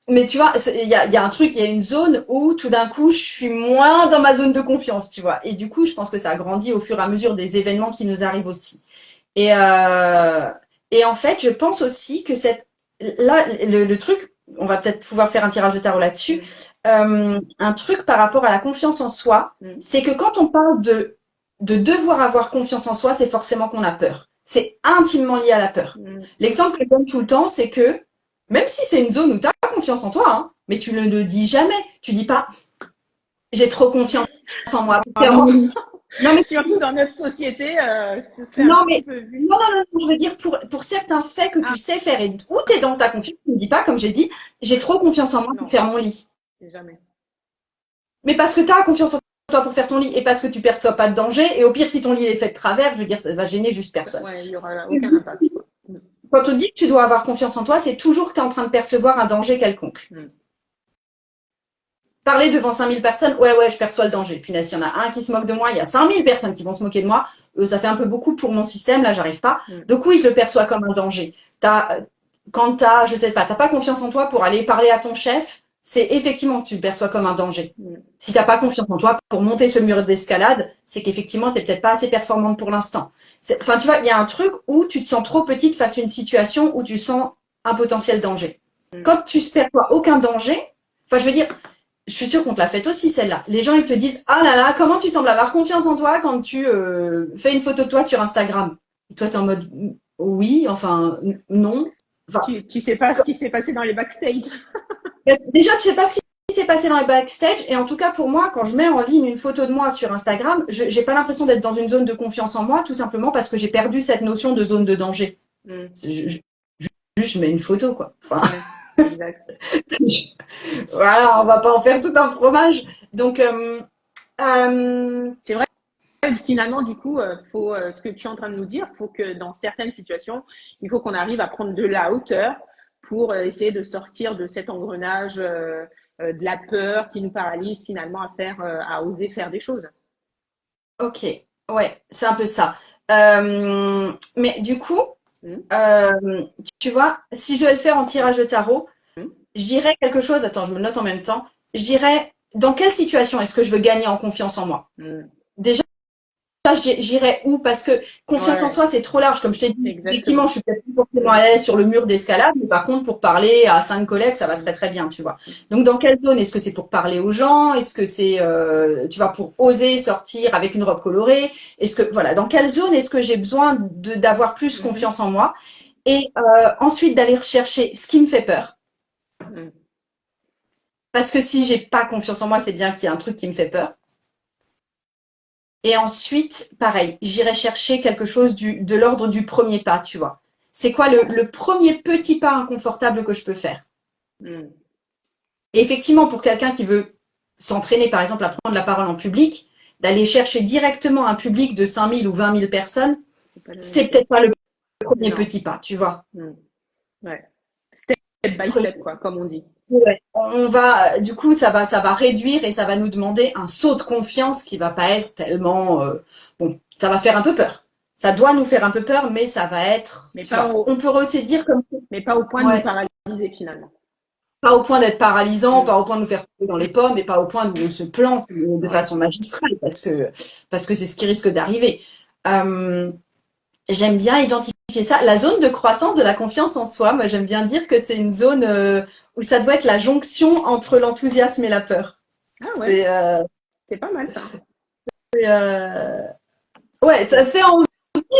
Mais tu vois, il y a un truc, il y a une zone où tout d'un coup, je suis moins dans ma zone de confiance, tu vois. Et du coup, je pense que ça grandit au fur et à mesure des événements qui nous arrivent aussi. Et en fait, je pense aussi que là, le truc, on va peut-être pouvoir faire un tirage de tarot là-dessus. Un truc par rapport à la confiance en soi, c'est que quand on parle de devoir avoir confiance en soi, c'est forcément qu'on a peur. C'est intimement lié à la peur. L'exemple que je donne tout le temps, c'est que Même si c'est une zone où tu as confiance en toi, hein, mais tu ne le dis jamais. Tu dis pas, j'ai trop confiance en moi pour faire Vraiment, mon lit. Non, mais surtout dans notre société, ce serait un non, petit mais peu vu. non, non, non, non, je veux dire pour certains faits que tu Ah, sais faire et où tu es dans ta confiance, tu ne dis pas, comme j'ai dit, j'ai trop confiance en moi pour non, faire mon lit. jamais. Mais parce que tu as confiance en toi pour faire ton lit et parce que tu perçois pas de danger, et au pire, si ton lit est fait de travers, je veux dire, ça va gêner juste personne. Ouais, il y aura aucun impact, quoi. Quand on dit que tu dois avoir confiance en toi, c'est toujours que tu es en train de percevoir un danger quelconque. Mm. Parler devant 5000 personnes, ouais, ouais, je perçois le danger. Puis là, s'il y en a un qui se moque de moi, il y a 5000 personnes qui vont se moquer de moi. Ça fait un peu beaucoup pour mon système, là, j'arrive pas. Mm. Donc oui, je le perçois comme un danger. Quand je sais pas, t'as pas confiance en toi pour aller parler à ton chef, c'est effectivement que tu le perçois comme un danger. Mm. Si t'as pas confiance en toi pour monter ce mur d'escalade, c'est qu'effectivement, t'es peut-être pas assez performante pour l'instant. Enfin, tu vois, il y a un truc où tu te sens trop petite face à une situation où tu sens un potentiel danger. Mm. Quand tu ne perçois aucun danger, enfin, je veux dire, je suis sûre qu'on te l'a faite aussi, celle-là. Les gens, ils te disent, ah là là, comment tu sembles avoir confiance en toi quand tu fais une photo de toi sur Instagram. Et toi, t'es en mode, oui, enfin, non. Enfin, Tu sais pas ce qui s'est passé dans les backstage. déjà, tu sais pas ce qui s'est passé dans les backstage. Et en tout cas, pour moi, quand je mets en ligne une photo de moi sur Instagram, je j'ai pas l'impression d'être dans une zone de confiance en moi, tout simplement parce que j'ai perdu cette notion de zone de danger. Mm. Juste, je mets une photo, quoi. Enfin, Ouais, exact. voilà, on va pas en faire tout un fromage. Donc, C'est vrai, finalement, du coup, ce que tu es en train de nous dire, faut que dans certaines situations, il faut qu'on arrive à prendre de la hauteur pour essayer de sortir de cet engrenage de la peur qui nous paralyse finalement à oser faire des choses. ok, ouais, c'est un peu ça. Mais du coup, Mm. tu vois, si je dois le faire en tirage de tarot, Mm. je dirais quelque chose. Attends, je me le note en même temps. Je dirais, dans quelle situation est-ce que je veux gagner en confiance en moi? Mm. Déjà, j'irais où? Parce que confiance en Ouais, soi, c'est trop large. Comme je t'ai dit, effectivement, exactement. je suis peut-être plus forcément Mm. à l'aise sur le mur d'escalade, mais par contre, pour parler à 5 collègues, ça va Mm. très très bien, tu vois. Donc, dans quelle zone? Est-ce que c'est pour parler aux gens? Est-ce que c'est, tu vois, pour oser sortir avec une robe colorée? Est-ce que, voilà, dans quelle zone est-ce que j'ai besoin d'avoir plus Mhm. confiance en moi? Et ensuite, d'aller rechercher ce qui me fait peur. Mm. Parce que si j'ai pas confiance en moi, c'est bien qu'il y a un truc qui me fait peur. Et ensuite, pareil, j'irai chercher quelque chose de l'ordre du premier pas, tu vois. C'est quoi le premier petit pas inconfortable que je peux faire? Mm. Et effectivement, pour quelqu'un qui veut s'entraîner, par exemple, à prendre la parole en public, d'aller chercher directement un public de 5000 ou 20 000 personnes, C'est pas la même c'est chose. peut-être pas le premier Non. petit pas, tu vois. Mm. Ouais. Step by step, quoi, comme on dit. Ouais. On va, du coup, ça va réduire et ça va nous demander un saut de confiance qui va pas être tellement, bon, ça va faire un peu peur. Ça doit nous faire un peu peur, mais ça va être, Mais tu vois. On peut aussi dire comme, mais pas au point de nous ouais, paralyser finalement. pas au point d'être paralysant, Mm. pas au point de nous faire tomber dans les pommes, et pas au point de se planter de Ouais. façon magistrale, parce que c'est ce qui risque d'arriver. Euh, J'aime bien identifier ça. La zone de croissance de la confiance en soi, moi j'aime bien dire que c'est une zone où ça doit être la jonction entre l'enthousiasme et la peur. Ah ouais, C'est c'est pas mal ça. euh, ouais, ça Mm. se fait envie,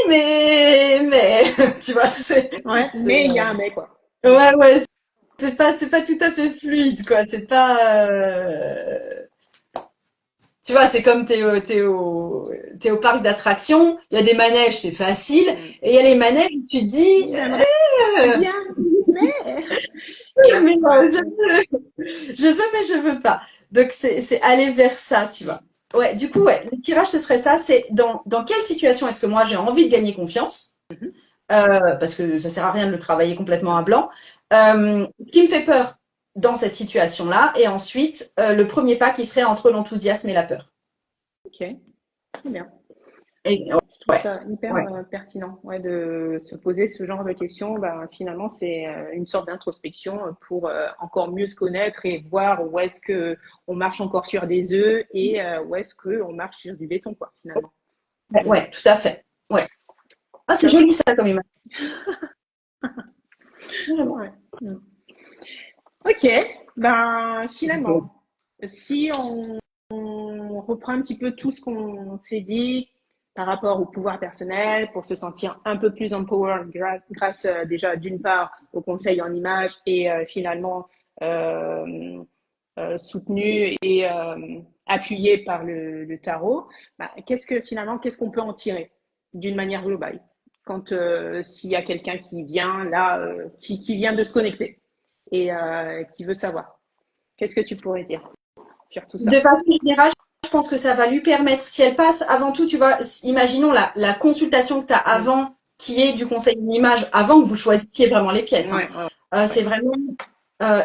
mais tu vois, Ouais, mais il y a un mais quoi. Mm. ouais, ouais, c'est pas tout à fait fluide, quoi. C'est pas tu vois, c'est comme t'es au parc d'attractions, il y a des manèges, c'est facile, Mm. et il y a les manèges où tu te dis, J'aimerais bien, mais mais non, ouais. je veux, mais je veux pas. Donc c'est aller vers ça, tu vois. Ouais, du coup, ouais, le tirage, ce serait ça, c'est dans quelle situation est-ce que moi j'ai envie de gagner confiance, Mhm. parce que ça sert à rien de le travailler complètement à Non. blanc. Ce qui me fait peur dans cette situation-là, et ensuite le premier pas qui serait entre l'enthousiasme et la peur. Ok, très bien. Et, Je trouve ouais, ça hyper ouais. pertinent, ouais, de se poser ce genre de questions. Ben, finalement, c'est une sorte d'introspection pour encore mieux se connaître et voir où est-ce que on marche encore sur des œufs et où est-ce que on marche sur du béton, quoi, finalement. Ouais, Mm. ouais, tout à fait. Ouais. Ah, c'est Top. joli ça comme image. Vraiment. Ouais. Mm. Ok, ben finalement, si on reprend un petit peu tout ce qu'on s'est dit, par rapport au pouvoir personnel, pour se sentir un peu plus empowered grâce déjà d'une part au conseil en image et finalement euh, soutenu et appuyé par le tarot, bah, qu'est-ce qu'on peut en tirer d'une manière globale quand s'il y a quelqu'un qui vient là, qui vient de se connecter et qui veut savoir, qu'est-ce que tu pourrais dire sur tout De ça? façon générale, je pense que ça va lui permettre, si elle passe avant tout, tu vois, imaginons la consultation que tu as Mm. avant, qui est du conseil d'image, avant que vous choisissiez vraiment les pièces. Hein. Ouais, ouais, C'est ouais. vraiment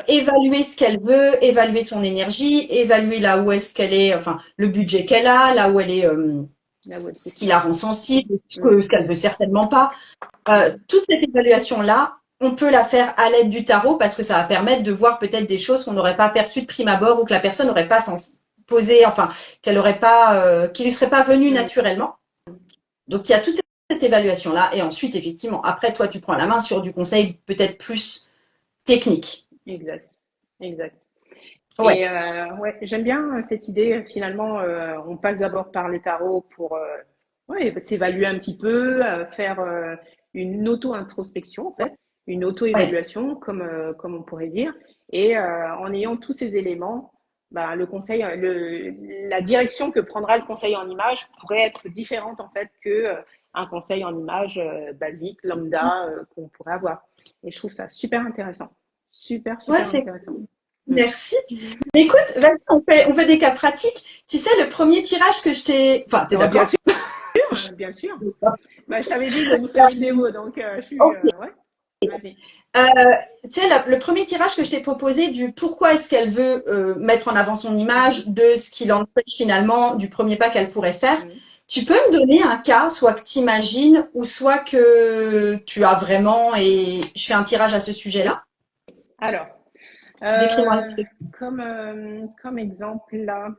évaluer ce qu'elle veut, évaluer son énergie, évaluer là où est-ce qu'elle est, enfin, le budget qu'elle a, là où elle est, Là où elle se ce qui la situe. rend sensible, Mm. ce qu'elle veut certainement pas. Toute cette évaluation-là, on peut la faire à l'aide du tarot parce que ça va permettre de voir peut-être des choses qu'on n'aurait pas perçues de prime abord ou que la personne n'aurait pas posé, enfin, qu'elle n'aurait pas, qui lui serait pas venue Mm. naturellement. Donc il y a toute cette évaluation-là et ensuite effectivement, après toi tu prends la main sur du conseil peut-être plus technique. Exact, exact. Ouais. Et ouais, j'aime bien cette idée. Finalement, on passe d'abord par le tarot pour ouais, s'évaluer un petit peu, faire une auto-introspection en fait, une Ouais. auto-évaluation comme on pourrait dire. Et en ayant tous ces éléments, bah, le conseil, la direction que prendra le conseil en image pourrait être différente en fait que un conseil en image basique, lambda qu'on pourrait avoir. Et je trouve ça super intéressant, super Ouais, super c'est intéressant. Mm. merci. Mais écoute, vas-y, on fait des cas pratiques. Tu sais, le premier tirage que je t'ai. Enfin, t'es Non, bien d'accord? sûr, bien sûr. Bah, je t'avais dit de nous faire une démo, donc je suis. Ok. Ouais, vas-y. Euh, Tu sais, le premier tirage que je t'ai proposé du pourquoi est-ce qu'elle veut mettre en avant son image, Mhm, de ce qui l'empêche finalement du premier pas qu'elle pourrait faire. mhm. Tu peux me donner un cas, soit que tu imagines, ou soit que tu as vraiment, et je fais un tirage à ce sujet-là. Alors, Décris-moi le euh, truc. comme exemple là.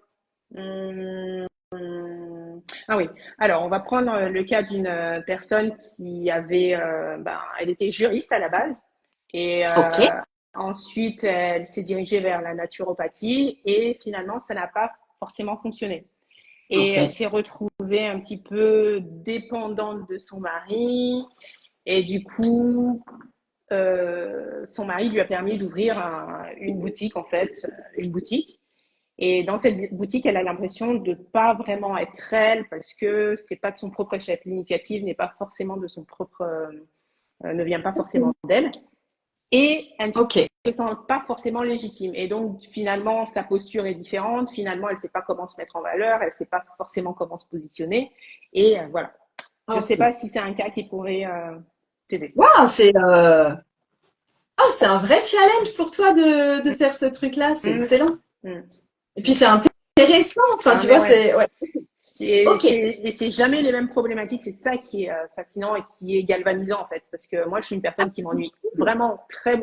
Ah oui. Alors, on va prendre le cas d'une personne qui avait, ben, elle était juriste à la base et Ok. ensuite elle s'est dirigée vers la naturopathie et finalement ça n'a pas forcément fonctionné. Et elle Ok. s'est retrouvée un petit peu dépendante de son mari. Et du coup, son mari lui a permis d'ouvrir une boutique, en fait, une boutique. Et dans cette boutique, elle a l'impression de pas vraiment être elle parce que c'est pas de son propre chef. L'initiative n'est pas forcément de son propre, ne vient pas forcément d'elle. Et elle ne Ok. se sent pas forcément légitime. Et donc, finalement, sa posture est différente. Finalement, elle ne sait pas comment se mettre en valeur. Elle ne sait pas forcément comment se positionner. Et voilà. Je ne sais Ok. pas si c'est un cas qui pourrait t'aider. Waouh, c'est un vrai challenge pour toi de faire ce truc-là. C'est Mmh. excellent. Mmh. Et puis c'est intéressant. Enfin, Ah, tu mais vois, ouais. c'est ouais. Ok. Et c'est jamais les mêmes problématiques. C'est ça qui est fascinant et qui est galvanisant, en fait. Parce que moi, je suis une personne qui m'ennuie vraiment très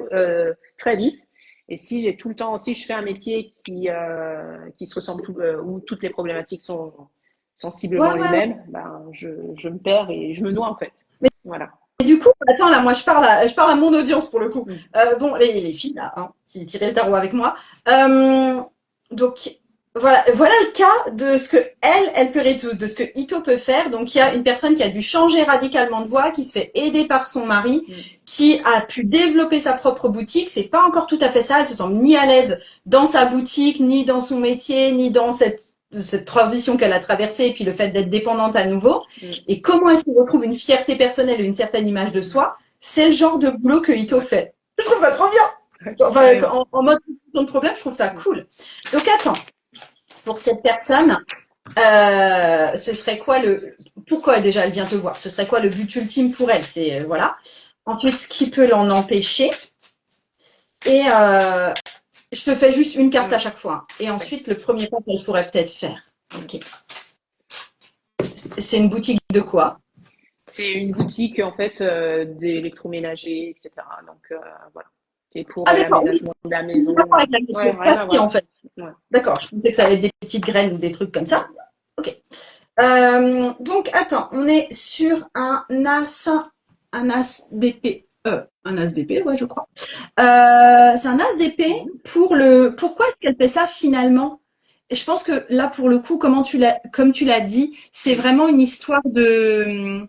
vite. Et si j'ai tout le temps, si je fais un métier qui se ressemble où toutes les problématiques sont Ouais, sensiblement les ouais, ouais. mêmes, ben, je me perds et je me noie, en fait. Mais Voilà. et du coup, attends là, moi je parle à mon audience pour le coup. Mm. Bon, les filles là, hein, qui tiraient le tarot avec moi. Euh, donc voilà le cas de ce que elle peut résoudre, de ce que Ito peut faire. Donc il y a une personne qui a dû changer radicalement de voie, qui se fait aider par son mari, Mm. qui a pu développer sa propre boutique. C'est pas encore tout à fait ça. Elle se sent ni à l'aise dans sa boutique, ni dans son métier, ni dans cette transition qu'elle a traversée, et puis le fait d'être dépendante à nouveau. Mm. Et comment est-ce qu'on retrouve une fierté personnelle et une certaine image de Mm. soi? C'est le genre de boulot que Ito Ouais. fait. Je trouve ça trop bien. Ouais, Enfin, carrément. en mode solution de problème, je trouve ça Mm. cool. Donc attends, pour cette personne, ce serait quoi pourquoi déjà elle vient te voir? Ce serait quoi le but ultime pour elle? C'est voilà. Ensuite, ce qui peut l'en empêcher. Et je te fais juste une carte Mm. à chaque fois. Et Ouais. ensuite, le premier pas qu'elle pourrait peut-être faire. Mm. Ok. C'est une boutique de quoi? C'est une boutique en fait d'électroménager, etc. Donc voilà, c'est pour Ah d'accord, oui. l'aménagement de la C'est pas maison. avec la Ouais, rien à méthodopathie, en voir. fait. Ouais. D'accord, je pensais que ça allait être des petites graines ou des trucs comme ça. Ok. Donc, attends, on est sur un as d'épée. Un as d'épée, ouais, je crois. C'est un as d'épée Mhm. pourquoi est-ce qu'elle fait ça finalement? je pense que là, pour le coup, comme tu l'as dit, c'est vraiment une histoire de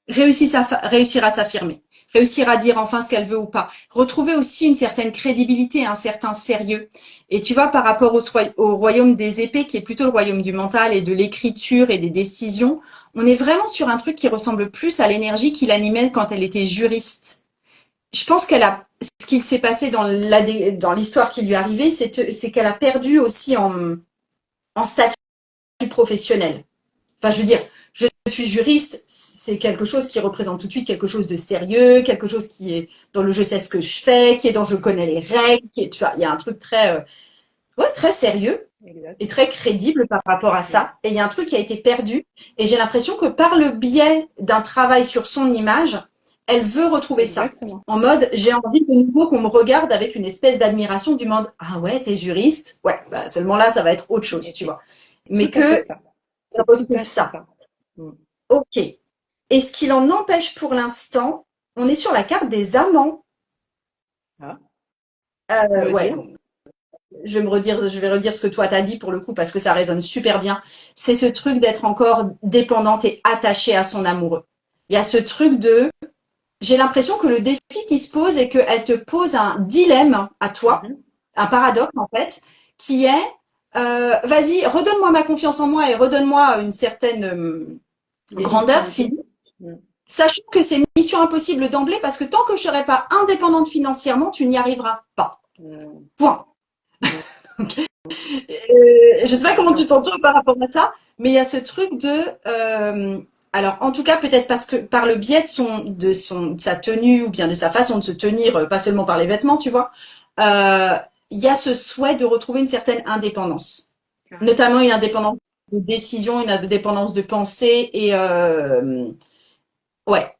réussir à s'affirmer, réussir à dire enfin ce qu'elle veut ou pas, retrouver aussi une certaine crédibilité, un certain sérieux. Et tu vois, par rapport au royaume des épées, qui est plutôt le royaume du mental et de l'écriture et des décisions, on est vraiment sur un truc qui ressemble plus à l'énergie qui l'animait quand elle était juriste. Je pense ce qu'il s'est passé dans l'histoire qui lui est arrivée, c'est qu'elle a perdu aussi en statut professionnel. Enfin, je veux dire, je suis juriste, c'est quelque chose qui représente tout de suite quelque chose de sérieux, quelque chose qui est dans le je sais ce que je fais, qui est dans je connais les règles, tu vois, il y a un truc très sérieux Exact. et très crédible par rapport à ça. Et il y a un truc qui a été perdu. Et j'ai l'impression que par le biais d'un travail sur son image, elle veut retrouver ça. Exactement. En mode, j'ai envie de nouveau qu'on me regarde avec une espèce d'admiration du monde. Ah ouais, t'es juriste? Ouais, bah seulement là, ça va être autre chose, Et tu c'est vois. tout Mais à fait que ça. elle C'est tout retrouve à fait ça. ça. Mm. Ok. Et ce qui l'en empêche pour l'instant, on est sur la carte des amants. Ah, ça veut Ouais, dire? je vais redire ce que toi t'as dit pour le coup parce que ça résonne super bien. C'est ce truc d'être encore dépendante et attachée à son amoureux. Il y a ce truc j'ai l'impression que le défi qui se pose est qu'elle te pose un dilemme à toi, Mhm. un paradoxe en fait, qui est vas-y, redonne-moi ma confiance en moi et redonne-moi une certaine grandeur Légitimité. physique. Mm. Sachant que c'est mission impossible d'emblée parce que tant que je serai pas indépendante financièrement, tu n'y arriveras pas. Mm. Point. Mm. Je sais pas comment tu Intéressant. te sens toi par rapport à ça, mais il y a ce truc alors en tout cas peut-être parce que par le biais de sa tenue ou bien de sa façon de se tenir, pas seulement par les vêtements, tu vois, euh, il y a ce souhait de retrouver une certaine indépendance, Carrément. notamment une indépendance de décision, une indépendance de pensée et ouais,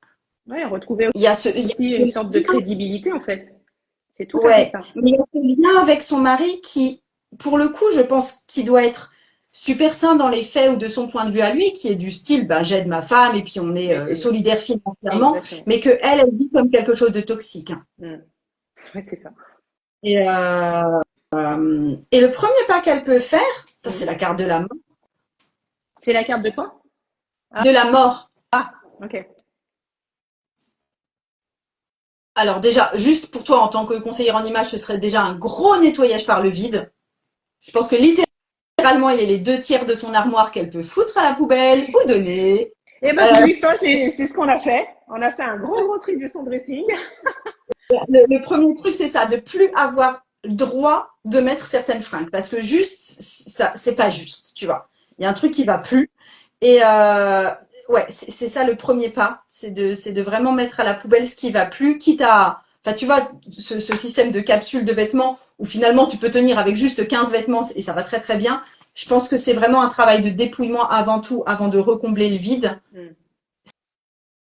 Ouais, retrouver il y aussi a une sorte de crédibilité, en fait. C'est tout à fait Ouais, ça. mais il y a ce lien avec son mari qui, pour le coup, je pense qu'il doit être super sain dans les faits ou de son point de vue à lui, qui est du style, ben, j'aide ma femme et puis on est Oui, c'est solidaire financièrement, exactement. mais que elle vit comme quelque chose de toxique, hein. Mm. Ouais, c'est ça. Et, et le premier pas qu'elle peut faire, ça, c'est Mhm. la carte C'est la carte de quoi? Ah, de la mort. ok. Alors déjà, juste pour toi en tant que conseillère en image, ce serait déjà un gros nettoyage par le vide. Je pense que littéralement, il y a les 2 tiers de son armoire qu'elle peut foutre à la poubelle ou donner. Eh ben, Euh, figure-toi, c'est ce qu'on a fait. On a fait un gros tri de son dressing. le premier truc, c'est ça, de plus avoir droit de mettre certaines fringues. Parce que juste, ça, c'est pas juste, tu vois. Il y a un truc qui va plus. Et ouais, c'est ça le premier pas. C'est de vraiment mettre à la poubelle ce qui va plus, quitte à. Enfin, tu vois, ce système de capsules de vêtements où finalement tu peux tenir avec juste 15 vêtements et ça va très très bien. Je pense que c'est vraiment un travail de dépouillement avant tout, avant de recombler le vide. Mm.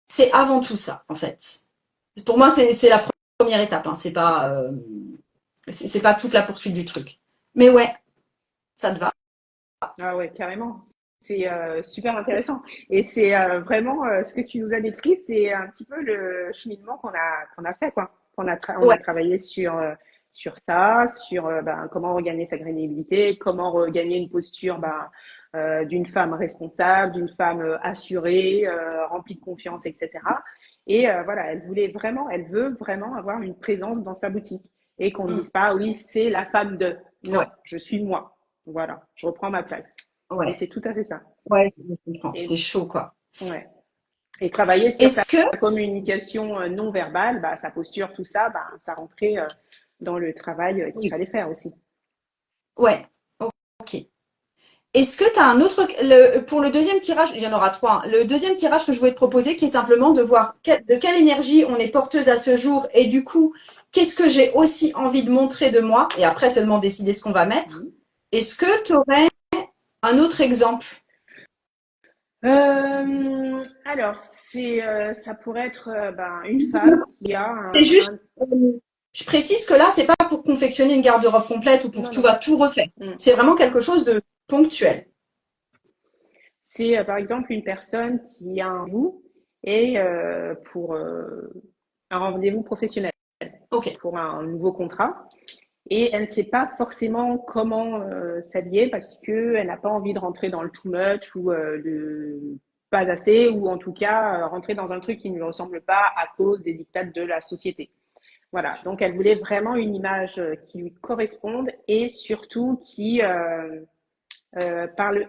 C'est avant tout ça, en fait. Pour moi, c'est la première étape, hein. C'est pas toute la poursuite du truc. Mais ouais, ça te va. Ah ouais, carrément. C'est super intéressant. Et c'est vraiment ce que tu nous as décrit, c'est un petit peu le cheminement qu'on a fait, quoi. On a Ouais, travaillé sur ça, sur ben, comment regagner sa crédibilité, comment regagner une posture ben, d'une femme responsable, d'une femme assurée, remplie de confiance, etc. Et voilà, elle veut vraiment avoir une présence dans sa boutique et qu'on ne mm, dise pas, oui, c'est la femme de. ouais, Non, je suis moi. Voilà, je reprends ma place. Et ouais, c'est tout à fait ça. ouais, je comprends. Et, C'est chaud, quoi. ouais. Et travailler sur sa Est-ce que, communication non verbale, bah, sa posture, tout ça, bah, ça rentrait dans le travail qu'il oui, fallait faire aussi. ouais, ok. Est-ce que tu as un autre, pour le deuxième tirage, il y en aura trois, hein. Le deuxième tirage que je voulais te proposer, qui est simplement de voir de quelle énergie on est porteuse à ce jour et du coup, qu'est-ce que j'ai aussi envie de montrer de moi et après seulement décider ce qu'on va mettre. Mhm. Est-ce que tu aurais un autre exemple? Alors, ça pourrait être ben, une femme qui a C'est juste, je précise que là, c'est pas pour confectionner une garde-robe complète ou pour non, tout non. va tout refaire. Mm. C'est vraiment quelque chose de ponctuel. C'est par exemple une personne qui a un rendez-vous et pour un rendez-vous professionnel, Ok. pour un nouveau contrat. et elle ne sait pas forcément comment s'habiller parce que elle n'a pas envie de rentrer dans le too much ou de pas assez, ou en tout cas rentrer dans un truc qui ne lui ressemble pas à cause des dictats de la société. Voilà, donc elle voulait vraiment une image qui lui corresponde et surtout parle,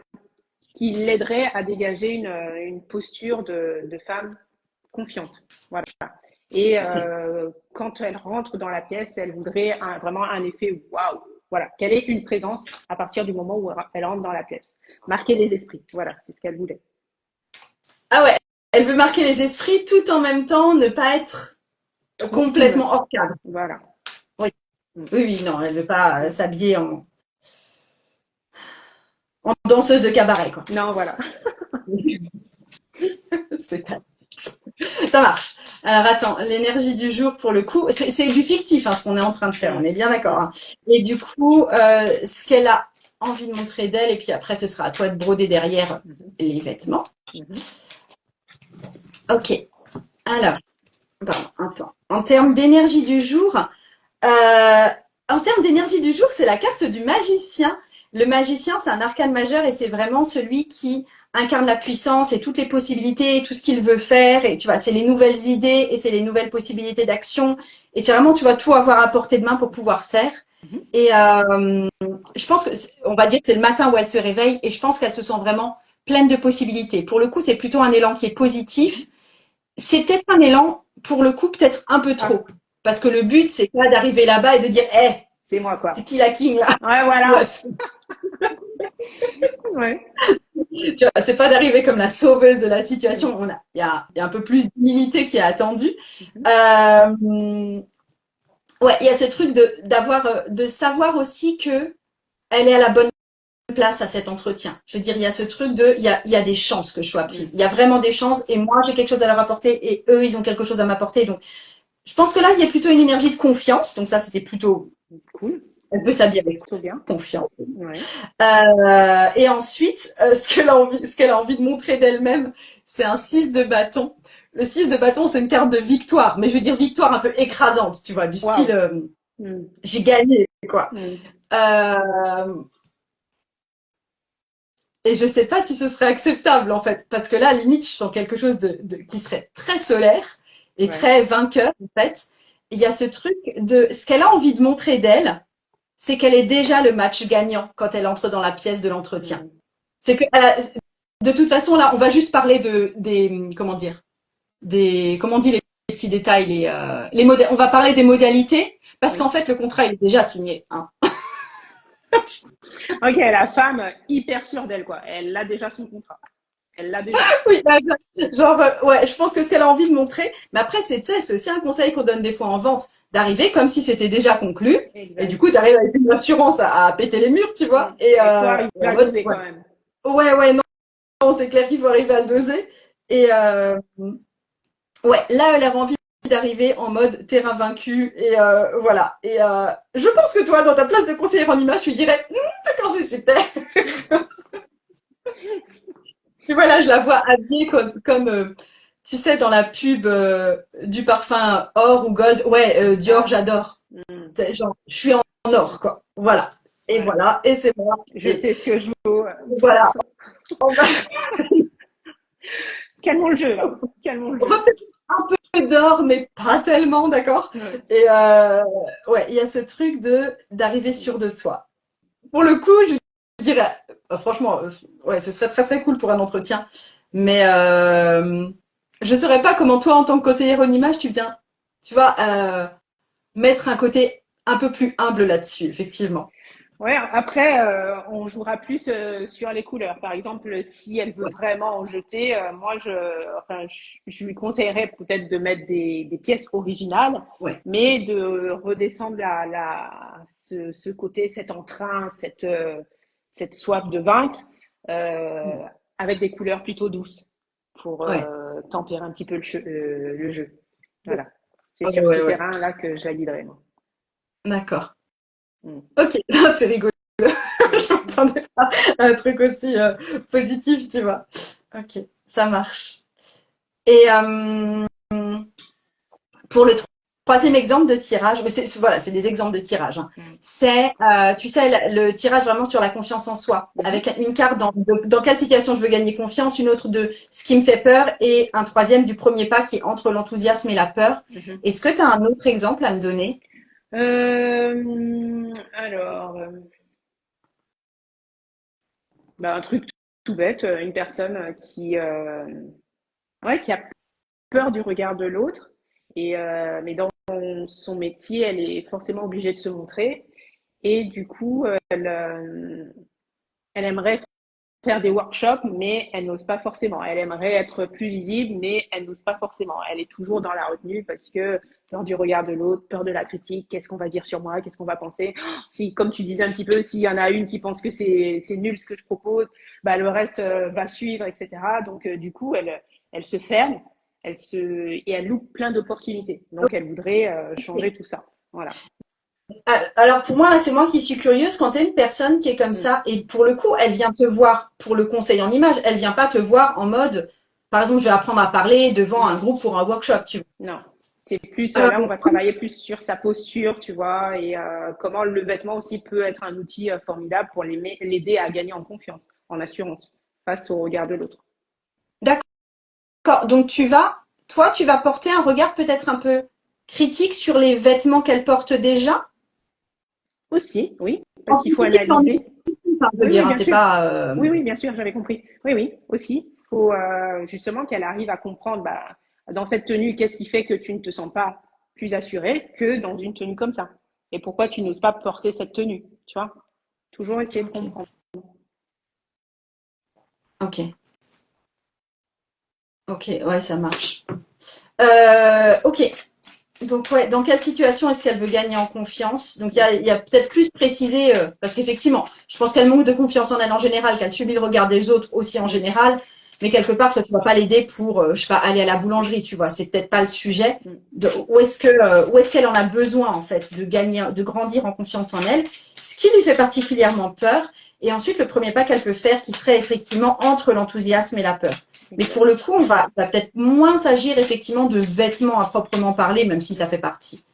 qui l'aiderait à dégager une posture de femme confiante. Voilà. Et quand elle rentre dans la pièce, elle voudrait vraiment un effet waouh. Voilà, qu'elle ait une présence à partir du moment où elle rentre dans la pièce. Marquer les esprits. Voilà, c'est ce qu'elle voulait. Ah ouais, elle veut marquer les esprits tout en même temps ne pas être Trop cool. complètement hors cadre. Voilà. Oui. Mm. Oui, oui, non, elle veut pas s'habiller en danseuse de cabaret, quoi. Non, voilà. C'est Ça marche. Alors attends, l'énergie du jour pour le coup, c'est du fictif ce qu'on est en train de faire, on est bien d'accord. Hein. Et du coup, ce qu'elle a envie de montrer d'elle, et puis après ce sera à toi de broder derrière les vêtements. Ok. Alors, attends. En termes d'énergie du jour, c'est la carte du magicien. Le magicien, c'est un arcane majeur et c'est vraiment celui qui incarne la puissance et toutes les possibilités, tout ce qu'il veut faire. Et tu vois, c'est les nouvelles idées et c'est les nouvelles possibilités d'action. Et c'est vraiment, tu vas tout avoir à portée de main pour pouvoir faire. Et je pense que, on va dire que c'est le matin où elle se réveille et je pense qu'elle se sent vraiment pleine de possibilités. Pour le coup, c'est plutôt un élan qui est positif. C'est peut-être un élan, pour le coup, peut-être un peu trop. Parce que le but, c'est pas d'arriver là-bas et de dire, c'est moi, quoi. C'est qui la king, là? Ouais, voilà. Ouais. Tu vois, c'est pas d'arriver comme la sauveuse de la situation. Il y a un peu plus d'humilité qui est attendue. Ouais, il y a ce truc de savoir aussi que elle est à la bonne place à cet entretien. Je veux dire, il y a ce truc il y a des chances que je sois prise. Il y a vraiment des chances et moi, j'ai quelque chose à leur apporter et eux, ils ont quelque chose à m'apporter. Donc, je pense que là, il y a plutôt une énergie de confiance. Donc ça, c'était plutôt cool. Elle peut s'habiller avec confiance. Ouais. Et ensuite, ce qu'elle a envie de montrer d'elle-même, c'est un 6 de bâton. Le 6 de bâton, c'est une carte de victoire, mais je veux dire victoire un peu écrasante, tu vois, du style j'ai gagné, quoi. Et je sais pas si ce serait acceptable, en fait, parce que là, à la limite, je sens quelque chose qui serait très solaire et très vainqueur, en fait. Il y a ce truc de ce qu'elle a envie de montrer d'elle, c'est qu'elle est déjà le match gagnant quand elle entre dans la pièce de l'entretien. C'est que de toute façon là, on va juste parler comment on dit les petits détails, on va parler des modalités parce qu'en fait le contrat il est déjà signé. Hein. Ok, la femme hyper sûre d'elle quoi. Elle a déjà son contrat. Elle l'a déjà. Oui, genre ouais, je pense que ce qu'elle a envie de montrer, mais après c'est aussi un conseil qu'on donne des fois en vente, d'arriver comme si c'était déjà conclu, et du coup t'arrives avec une assurance à péter les murs, tu vois. Et faut arriver à le doser quand même. Ouais, non, c'est clair qu'il faut arriver à le doser. Et ouais, là elle a envie d'arriver en mode terrain vaincu et voilà. Et je pense que toi, dans ta place de conseillère en image, tu dirais d'accord, c'est super. Tu vois, là, je la vois habillée comme tu sais, dans la pub du parfum or ou gold. Ouais, Dior, j'adore. Genre, je suis en or, quoi. Voilà. Et voilà. Et c'est moi. Je sais ce que je vaux. Voilà. Calmons le jeu, là. Calmons le jeu. Un peu d'or, mais pas tellement, d'accord. Et ouais, il y a ce truc d'arriver sûr de soi. Pour le coup, je dirais, franchement, ouais, ce serait très très cool pour un entretien. Mais je saurais pas comment toi, en tant que conseillère en image, tu vas mettre un côté un peu plus humble là-dessus, effectivement. Ouais, après, on jouera plus sur les couleurs. Par exemple, si elle veut vraiment en jeter, moi, je lui conseillerais peut-être de mettre des pièces originales, mais de redescendre ce côté, cet entrain, cette soif de vaincre, avec des couleurs plutôt douces pour tempérer un petit peu le jeu. Voilà. C'est sur ce terrain-là que je la guiderais, moi. D'accord. Ok, c'est rigolo. Je m'attendais pas à un truc aussi positif, tu vois. Ok, ça marche. Et pour le troisième exemple de tirage, mais voilà, c'est des exemples de tirage. Hein. C'est, tu sais, le tirage vraiment sur la confiance en soi, avec une carte dans quelle situation je veux gagner confiance, une autre de ce qui me fait peur et un troisième du premier pas qui est entre l'enthousiasme et la peur. Est-ce que tu as un autre exemple à me donner? Alors, bah, un truc tout bête, une personne qui a peur du regard de l'autre, mais dans son métier, elle est forcément obligée de se montrer, et du coup, elle aimerait faire des workshops, mais elle n'ose pas forcément. Elle aimerait être plus visible, mais elle n'ose pas forcément. Elle est toujours dans la retenue parce que peur du regard de l'autre, peur de la critique, qu'est-ce qu'on va dire sur moi, qu'est-ce qu'on va penser. Si, comme tu disais un petit peu, s'il y en a une qui pense que c'est nul ce que je propose, bah le reste va suivre, etc. Donc du coup, elle se ferme, et elle loupe plein d'opportunités. Donc elle voudrait changer tout ça. Voilà. Alors pour moi, là, c'est moi qui suis curieuse. Quand tu es une personne qui est comme ça, et pour le coup, elle vient te voir pour le conseil en image, elle vient pas te voir en mode, par exemple, je vais apprendre à parler devant un groupe pour un workshop, tu vois. Non, c'est plus là, on va travailler plus sur sa posture, tu vois, et comment le vêtement aussi peut être un outil formidable pour l'aider à gagner en confiance, en assurance, face au regard de l'autre. D'accord. Donc toi, tu vas porter un regard peut-être un peu critique sur les vêtements qu'elle porte déjà. Aussi, oui, parce qu'il faut analyser. Oui, Oui, bien c'est sûr. pas. Oui, bien sûr, j'avais compris. Oui, aussi. Il faut justement qu'elle arrive à comprendre, bah, dans cette tenue, qu'est-ce qui fait que tu ne te sens pas plus assurée que dans une tenue comme ça? Et pourquoi tu n'oses pas porter cette tenue, tu vois? Toujours essayer de comprendre. Ok. Ok, ouais, ça marche. Ok. Donc, ouais, dans quelle situation est-ce qu'elle veut gagner en confiance? Donc, il y a peut-être plus précisé, parce qu'effectivement, je pense qu'elle manque de confiance en elle en général, qu'elle subit le regard des autres aussi en général, mais quelque part, toi, tu vas pas l'aider pour, je sais pas, aller à la boulangerie, tu vois, c'est peut-être pas le sujet. Où est-ce qu'elle en a besoin, en fait, de gagner, de grandir en confiance en elle, ce qui lui fait particulièrement peur, et ensuite, le premier pas qu'elle peut faire, qui serait effectivement entre l'enthousiasme et la peur. Mais pour le coup, on va peut-être moins s'agir effectivement de vêtements à proprement parler, même si ça fait partie.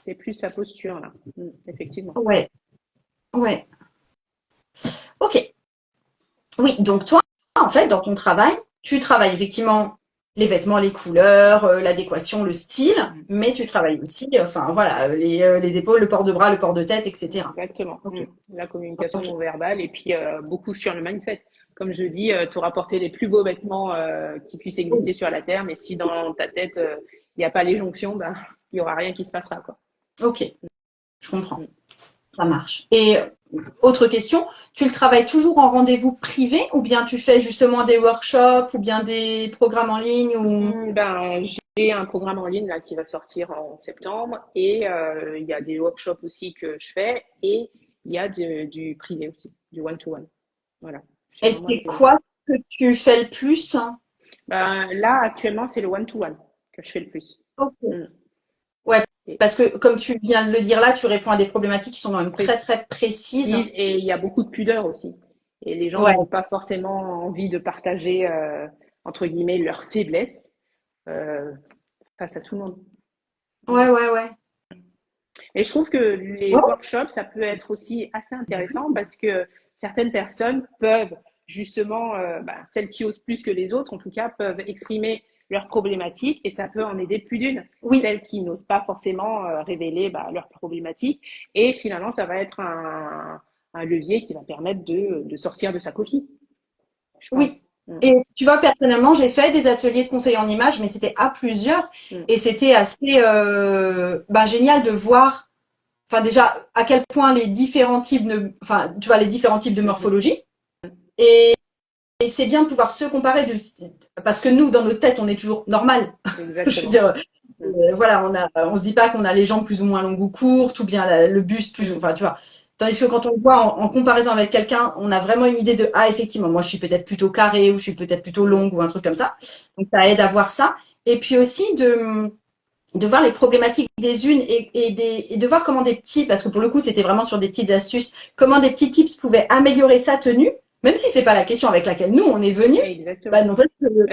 C'est plus sa posture, là. Effectivement. Ouais, ouais. Ok. Oui, donc toi, en fait, dans ton travail, tu travailles effectivement les vêtements, les couleurs, l'adéquation, le style, mais tu travailles aussi, enfin voilà, les épaules, le port de bras, le port de tête, etc. Exactement. Ok. La communication Ok. non verbale et puis beaucoup sur le mindset. Comme je dis, tu auras porté les plus beaux vêtements qui puissent exister sur la Terre, mais si dans ta tête, il n'y a pas les jonctions, ben, il n'y aura rien qui se passera, quoi. Ok, je comprends. Ça marche. Et autre question, tu le travailles toujours en rendez-vous privé ou bien tu fais justement des workshops ou bien des programmes en ligne ou... Ben, j'ai un programme en ligne là qui va sortir en septembre et il y a des workshops aussi que je fais et il y a du privé aussi, du one-to-one. Voilà. Et Vraiment c'est quoi que tu fais le plus? Ben, là, actuellement, c'est le one-to-one que je fais le plus. Ok. Mm. Ouais, Et, parce que comme tu viens de le dire là, tu réponds à des problématiques qui sont quand même très très précises. et il y a beaucoup de pudeur aussi. Et les gens Ouais, n'ont pas forcément envie de partager, entre guillemets, leurs faiblesses euh, face à tout le monde. Mm. ouais. Et je trouve que les Ouais. workshops, ça peut être aussi assez intéressant parce que certaines personnes peuvent justement, celles qui osent plus que les autres, en tout cas, peuvent exprimer leurs problématiques et ça peut en aider plus d'une. Oui, Celles qui n'osent pas forcément révéler leurs problématiques. Et finalement, ça va être un levier qui va permettre de sortir de sa coquille, je oui. pense. Et tu vois, personnellement, j'ai fait des ateliers de conseil en images, mais c'était à plusieurs. Et c'était assez génial de voir, enfin déjà, à quel point les différents types de, enfin, tu vois, les différents types de morphologie. Et, et c'est bien de pouvoir se comparer, parce que nous, dans notre tête, on est toujours normal. Je veux Exactement. dire, voilà, on se dit pas qu'on a les jambes plus ou moins longues ou courtes, ou bien le buste plus, enfin, tu vois. Tandis que quand on le voit en comparaison avec quelqu'un, on a vraiment une idée de, ah, effectivement, moi, je suis peut-être plutôt carrée, ou je suis peut-être plutôt longue, ou un truc comme ça. Donc, ça aide à voir ça. Et puis aussi de voir les problématiques des unes et de voir comment des petits, parce que pour le coup, c'était vraiment sur des petites astuces, comment des petits tips pouvaient améliorer sa tenue, même si c'est pas la question avec laquelle nous, on est venu. Exactement. Bah, non,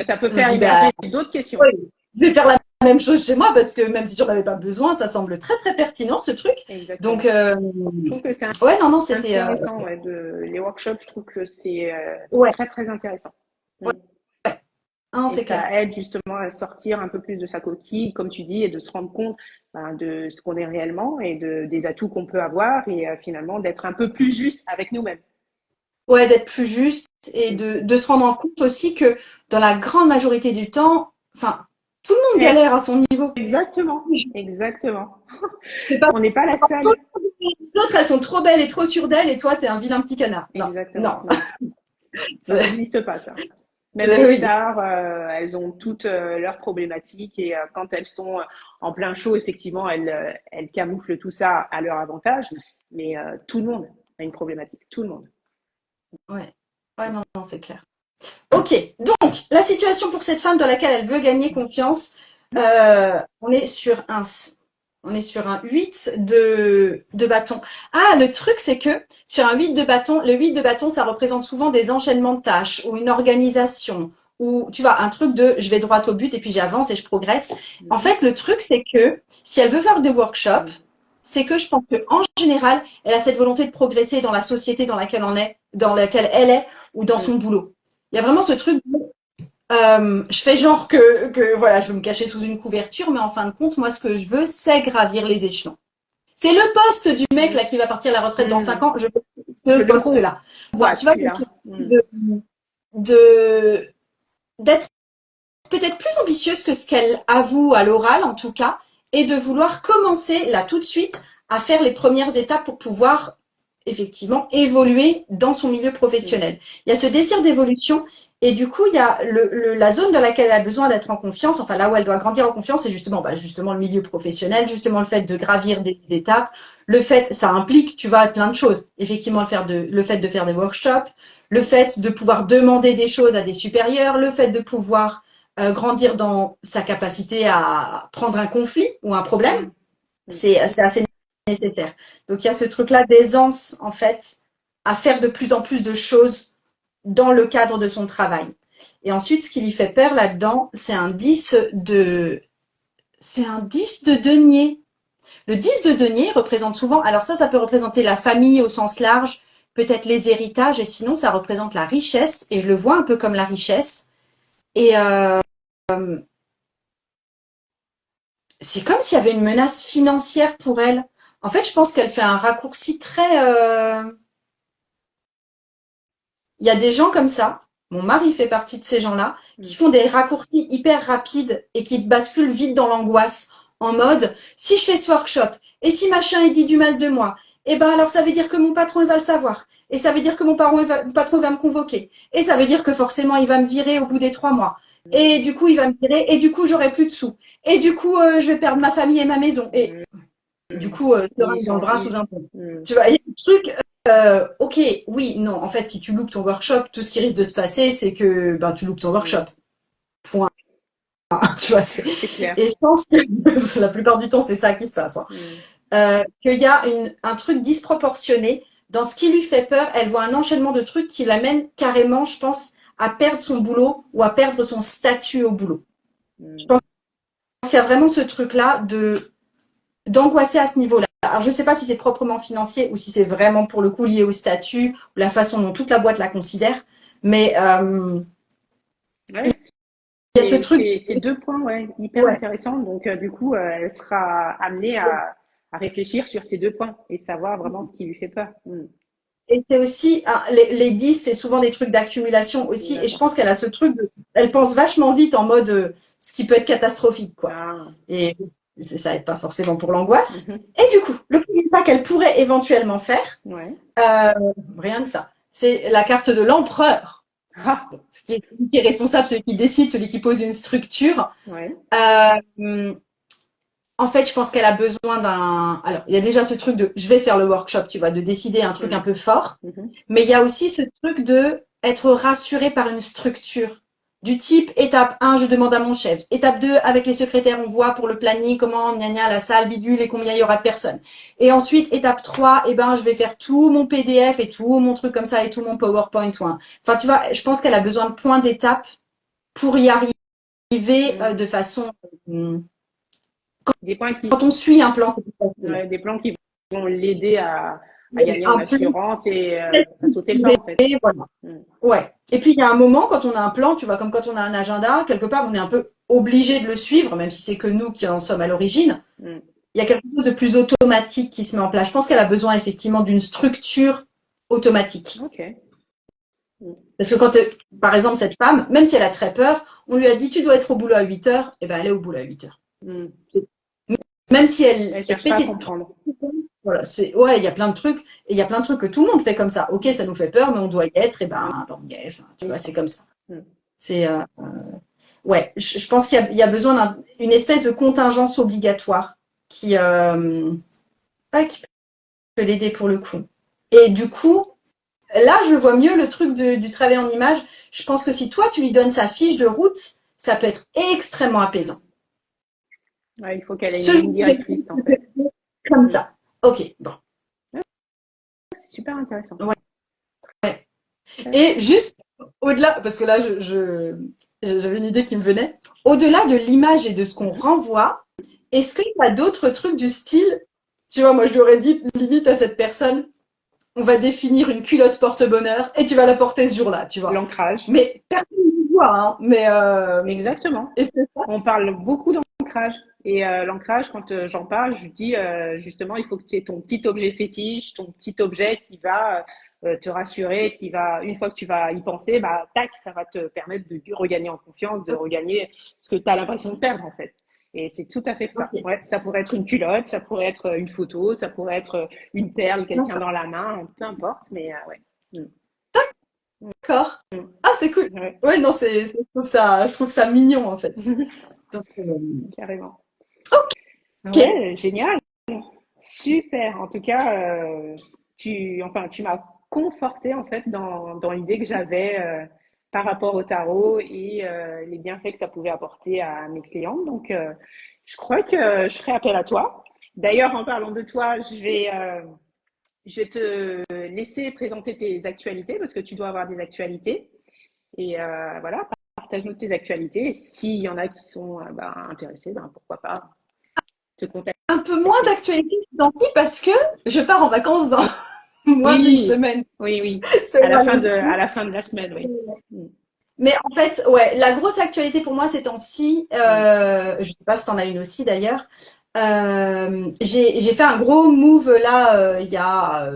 Ça peut on se faire dit, bah, émerger d'autres questions. ouais, je vais faire la même chose chez moi parce que même si j'en avais pas besoin, ça semble très très pertinent ce truc. Exactement. Donc, Je trouve que c'est ouais, non, c'était intéressant, ouais, les workshops, je trouve que c'est ouais, très, très intéressant. ouais, ouais. Non, Et c'est clair. ça aide justement à sortir un peu plus de sa coquille, comme tu dis, et de se rendre compte de ce qu'on est réellement et des atouts qu'on peut avoir et finalement d'être un peu plus juste avec nous-mêmes. Ouais, d'être plus juste et Mm. de se rendre compte aussi que dans la grande majorité du temps, enfin, tout le monde Et galère à son niveau. exactement, exactement. C'est pas On n'est pas la seule. les autres, elles sont trop belles et trop sûres d'elles et toi, t'es un vilain petit canard. Non, Exactement, non. non, ça n'existe pas ça. Même les Oui, stars, elles ont toutes leurs problématiques et quand elles sont en plein show, effectivement, elles camouflent tout ça à leur avantage. Mais tout le monde a une problématique, tout le monde. ouais. Ouais, non, non, c'est clair. Ok, donc la situation pour cette femme dans laquelle elle veut gagner confiance, on est sur un 8 de bâton. Ah, le truc, c'est que sur un 8 de bâton, le 8 de bâton, ça représente souvent des enchaînements de tâches ou une organisation ou, tu vois, un truc de je vais droit au but et puis j'avance et je progresse. En fait, le truc, c'est que si elle veut faire des workshops, c'est que je pense qu'en général, elle a cette volonté de progresser dans la société dans laquelle on est, dans laquelle elle est ou dans son boulot. Il y a vraiment ce truc de, je fais genre que voilà, je veux me cacher sous une couverture, mais en fin de compte, moi, ce que je veux, c'est gravir les échelons. C'est le poste du mec là qui va partir à la retraite dans 5 ans. Je veux Je ce le poste-là. Enfin, convoite, tu vois, celui-là. de d'être peut-être plus ambitieuse que ce qu'elle avoue à l'oral, en tout cas, et de vouloir commencer là tout de suite à faire les premières étapes pour pouvoir effectivement évoluer dans son milieu professionnel. Il y a ce désir d'évolution et du coup, il y a la zone dans laquelle elle a besoin d'être en confiance, enfin là où elle doit grandir en confiance, c'est justement le milieu professionnel, justement le fait de gravir des étapes, le fait, ça implique, tu vois, plein de choses. Effectivement, le fait de faire des workshops, le fait de pouvoir demander des choses à des supérieurs, le fait de pouvoir grandir dans sa capacité à prendre un conflit ou un problème, c'est assez nécessaire. Donc il y a ce truc-là d'aisance, en fait, à faire de plus en plus de choses dans le cadre de son travail. Et ensuite, ce qui lui fait peur là-dedans, c'est un 10 de denier. Le 10 de denier représente souvent, alors ça peut représenter la famille au sens large, peut-être les héritages, et sinon ça représente la richesse, et je le vois un peu comme la richesse. Et c'est comme s'il y avait une menace financière pour elle. En fait, je pense qu'elle fait un raccourci très... Il y a des gens comme ça, mon mari fait partie de ces gens-là, qui font des raccourcis hyper rapides et qui basculent vite dans l'angoisse, en mode, si je fais ce workshop, et si machin il dit du mal de moi, eh ben alors ça veut dire que mon patron il va le savoir, et ça veut dire que mon patron va me convoquer, et ça veut dire que forcément il va me virer au bout des 3 mois, et du coup il va me virer, et du coup j'aurai plus de sous, et du coup je vais perdre ma famille et ma maison, et du coup seringue dans le bras sous un pont. Tu vois, il y a un truc, ok, oui, non, en fait, si tu loupes ton workshop, tout ce qui risque de se passer, c'est que ben, tu loupes ton workshop. Point. Tu vois, C'est clair. et je pense que la plupart du temps, c'est ça qui se passe. Hein. Qu'il y a un truc disproportionné dans ce qui lui fait peur. Elle voit un enchaînement de trucs qui l'amène carrément, je pense, à perdre son boulot ou à perdre son statut au boulot. Je pense qu'il y a vraiment ce truc-là d'angoisser à ce niveau-là. Alors, je ne sais pas si c'est proprement financier ou si c'est vraiment pour le coup lié au statut ou la façon dont toute la boîte la considère, mais Ouais, il y a ce truc. c'est 2 points ouais, hyper Ouais. intéressants. Donc, du coup, elle sera amenée à réfléchir sur ces 2 points et savoir vraiment ce qui lui fait peur. Et c'est aussi, hein, les 10, c'est souvent des trucs d'accumulation aussi. Et je D'accord. pense qu'elle a ce truc elle pense vachement vite en mode ce qui peut être catastrophique, quoi. Ah. Et ça aide pas forcément pour l'angoisse. Mhm. Et du coup, le premier pas qu'elle pourrait éventuellement faire, Ouais. rien que ça, c'est la carte de l'empereur. Ah. Ce qui est responsable, celui qui décide, celui qui pose une structure. Ouais. En fait, je pense qu'elle a besoin d'un. Alors, il y a déjà ce truc de je vais faire le workshop, tu vois, de décider un truc un peu fort. Mais il y a aussi ce truc de être rassuré par une structure. Du type, étape 1, je demande à mon chef. Étape 2, avec les secrétaires, on voit pour le planning comment, gna gna, la salle, bidule et combien il y aura de personnes. Et ensuite, étape 3, eh ben, je vais faire tout mon PDF et tout mon truc comme ça et tout mon PowerPoint. Enfin, tu vois, je pense qu'elle a besoin de points d'étape pour y arriver de façon Des points qui, Quand on suit un plan, c'est plus facile. des plans qui vont l'aider à gagner en Un plan assurance et très à sauter le pas, en fait. ciblé, voilà. Mm. Ouais. Et puis il y a un moment, quand on a un plan, tu vois, comme quand on a un agenda, quelque part, on est un peu obligé de le suivre, même si c'est que nous qui en sommes à l'origine. Mm. Il y a quelque chose de plus automatique qui se met en place. Je pense qu'elle a besoin effectivement d'une structure automatique. Ok. Mm. Parce que quand, par exemple, cette femme, même si elle a très peur, on lui a dit tu dois être au boulot à 8 heures, et ben elle est au boulot à 8 heures. Mm. Même si elle Elle est cherche pas à pétée de comprendre. voilà, ouais, il y a plein de trucs, et il y a plein de trucs que tout le monde fait comme ça. Ok, ça nous fait peur, mais on doit y être, et ben on y est. Enfin, tu vois, c'est comme ça. Mm. C'est, ouais, je pense qu'il y a besoin d'une espèce de contingence obligatoire qui, ouais, qui peut l'aider pour le coup. Et du coup, là, je vois mieux le truc du travail en image. Je pense que si toi, tu lui donnes sa fiche de route, ça peut être extrêmement apaisant. Ouais, il faut qu'elle ait Ce une ligne jour directrice, en fait. comme Mm. ça. Ok, bon. C'est super intéressant. Ouais. Ouais. Et juste au-delà, parce que là, j'avais une idée qui me venait. Au-delà de l'image et de ce qu'on renvoie, est-ce qu'il y a d'autres trucs du style, tu vois, moi je lui aurais dit limite à cette personne, on va définir une culotte porte-bonheur et tu vas la porter ce jour-là, tu vois. L'ancrage. Mais personne ne voit, hein. Mais Exactement. et c'est ça. On parle beaucoup d'ancrage. Et l'ancrage, quand j'en parle, je dis justement, il faut que tu aies ton petit objet fétiche, ton petit objet qui va te rassurer, qui va, une fois que tu vas y penser, bah, tac, ça va te permettre de regagner en confiance, de regagner ce que tu as l'impression de perdre, en fait. Et c'est tout à fait ça. Ok. Ouais, ça pourrait être une culotte, ça pourrait être une photo, ça pourrait être une perle qu'elle tient D'accord. dans la main, peu importe, mais ouais. Mm. D'accord. Ah, c'est cool. Ouais. Ouais, non, je trouve ça mignon en fait. Donc, Carrément. ok. Ouais, génial. Super. En tout cas, tu m'as conforté en fait dans l'idée que j'avais par rapport au tarot et les bienfaits que ça pouvait apporter à mes clients. Donc, je crois que je ferai appel à toi. D'ailleurs, en parlant de toi, je vais te laisser présenter tes actualités parce que tu dois avoir des actualités. Et voilà, partage-nous tes actualités. Et s'il y en a qui sont intéressés, pourquoi pas te contacter. Un peu moins d'actualité ces temps-ci parce que je pars en vacances dans moins d'une Oui, semaine. oui, oui. C'est vraiment À fou. la fin de la semaine, oui. Mm, Mais en fait, ouais, la grosse actualité pour moi ces temps-ci, mm, je sais pas si t'en as une aussi d'ailleurs, j'ai fait un gros move là il y a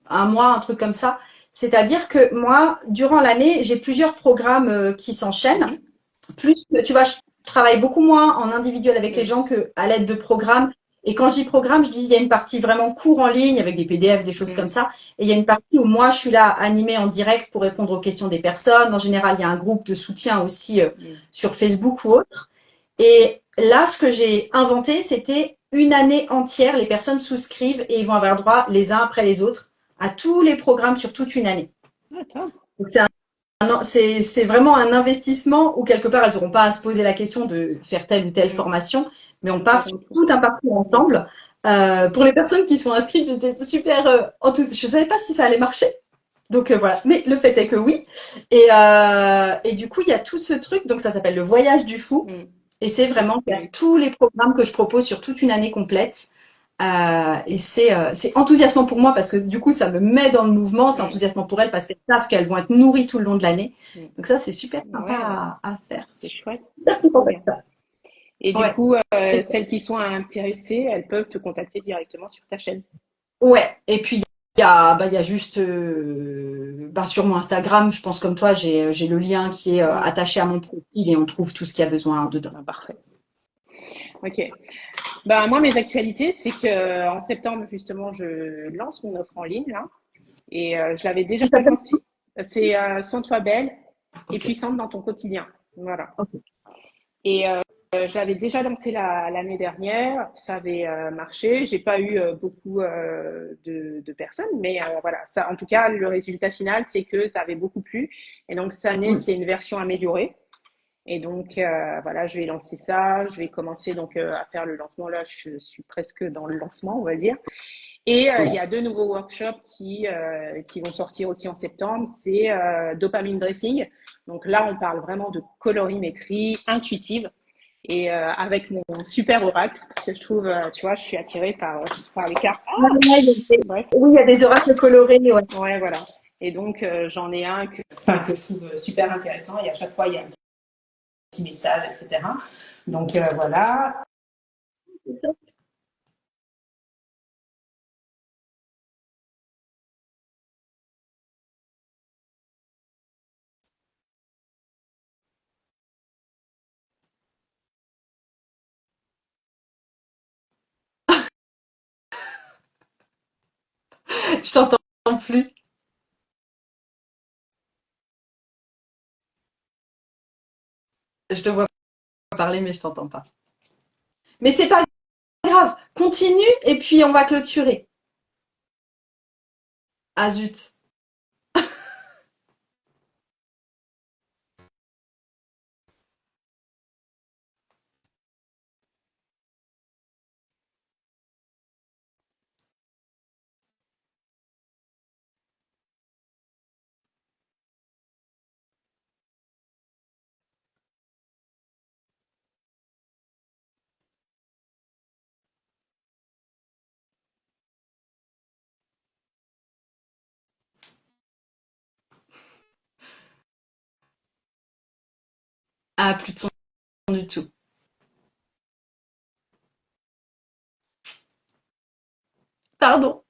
un mois, un truc comme ça. C'est-à-dire que moi, durant l'année, j'ai plusieurs programmes qui s'enchaînent. mhm, Plus, tu vois, je travaille beaucoup moins en individuel avec les mm, gens qu'à l'aide de programmes. Et quand je dis programme, je dis il y a une partie vraiment cours en ligne avec des PDF, des choses comme mm, ça. Et il y a une partie où moi, je suis là animée en direct pour répondre aux questions des personnes. En général, il y a un groupe de soutien aussi mm. sur Facebook ou autre. Et là, ce que j'ai inventé, c'était une année entière, les personnes souscrivent et ils vont avoir droit les uns après les autres à tous les programmes sur toute une année. Ah, top. Donc, c'est vraiment un investissement où quelque part elles n'auront pas à se poser la question de faire telle ou telle Mm, formation, mais on on fait part sur comme tout. tout un parcours ensemble. Pour les personnes qui sont inscrites, j'étais super je savais pas si ça allait marcher. Donc voilà, mais le fait est que oui. Et du coup, il y a tout ce truc, donc ça s'appelle le voyage du fou. Mm, Et c'est vraiment faire mm, tous les programmes que je propose sur toute une année complète. Et c'est enthousiasmant pour moi parce que du coup, ça me met dans le mouvement. C'est mm, enthousiasmant pour elles parce qu'elles savent qu'elles vont être nourries tout le long de l'année. mm. Donc ça, c'est super sympa Ouais, à faire. c'est chouette. Super content Trop avec bien. ça. Et du Ouais. coup, celles qui sont intéressées, elles peuvent te contacter directement sur ta chaîne. Ouais. Et puis, il y a juste sur mon Instagram, je pense comme toi, j'ai le lien qui est Mm, attaché à mon profil et on trouve tout ce qu'il y a besoin dedans. parfait. Ok. Moi, mes actualités, c'est que en septembre, justement, je lance mon offre en ligne, là. Et je l'avais déjà Qui s'appelle lancée. C'est Sens-toi belle et Ok. puissante dans ton quotidien. Voilà. Ok. Et je l'avais déjà lancé l'année dernière. Ça avait marché. J'ai pas eu beaucoup de personnes, mais voilà. Ça, en tout cas, le résultat final, c'est que ça avait beaucoup plu. Et donc, cette année, Cool. c'est une version améliorée. Et donc, voilà, je vais lancer ça. Je vais commencer donc à faire le lancement. Là, je suis presque dans le lancement, on va dire. Et il y a deux nouveaux workshops qui vont sortir aussi en septembre. C'est dopamine dressing. Donc là, on parle vraiment de colorimétrie intuitive. et avec mon super oracle, parce que je trouve, tu vois, je suis attirée par les cartes. Ouais, ouais, Bref, oui, il y a des oracles colorés, ouais. ouais, voilà. Et donc, j'en ai un que je trouve super intéressant et à chaque fois, il y a un petit message, etc. Donc, voilà. Je t'entends plus. Je te vois parler, mais je t'entends pas. Mais c'est pas grave. Continue et puis on va clôturer. Ah zut. Ah, plus de son du tout. Pardon.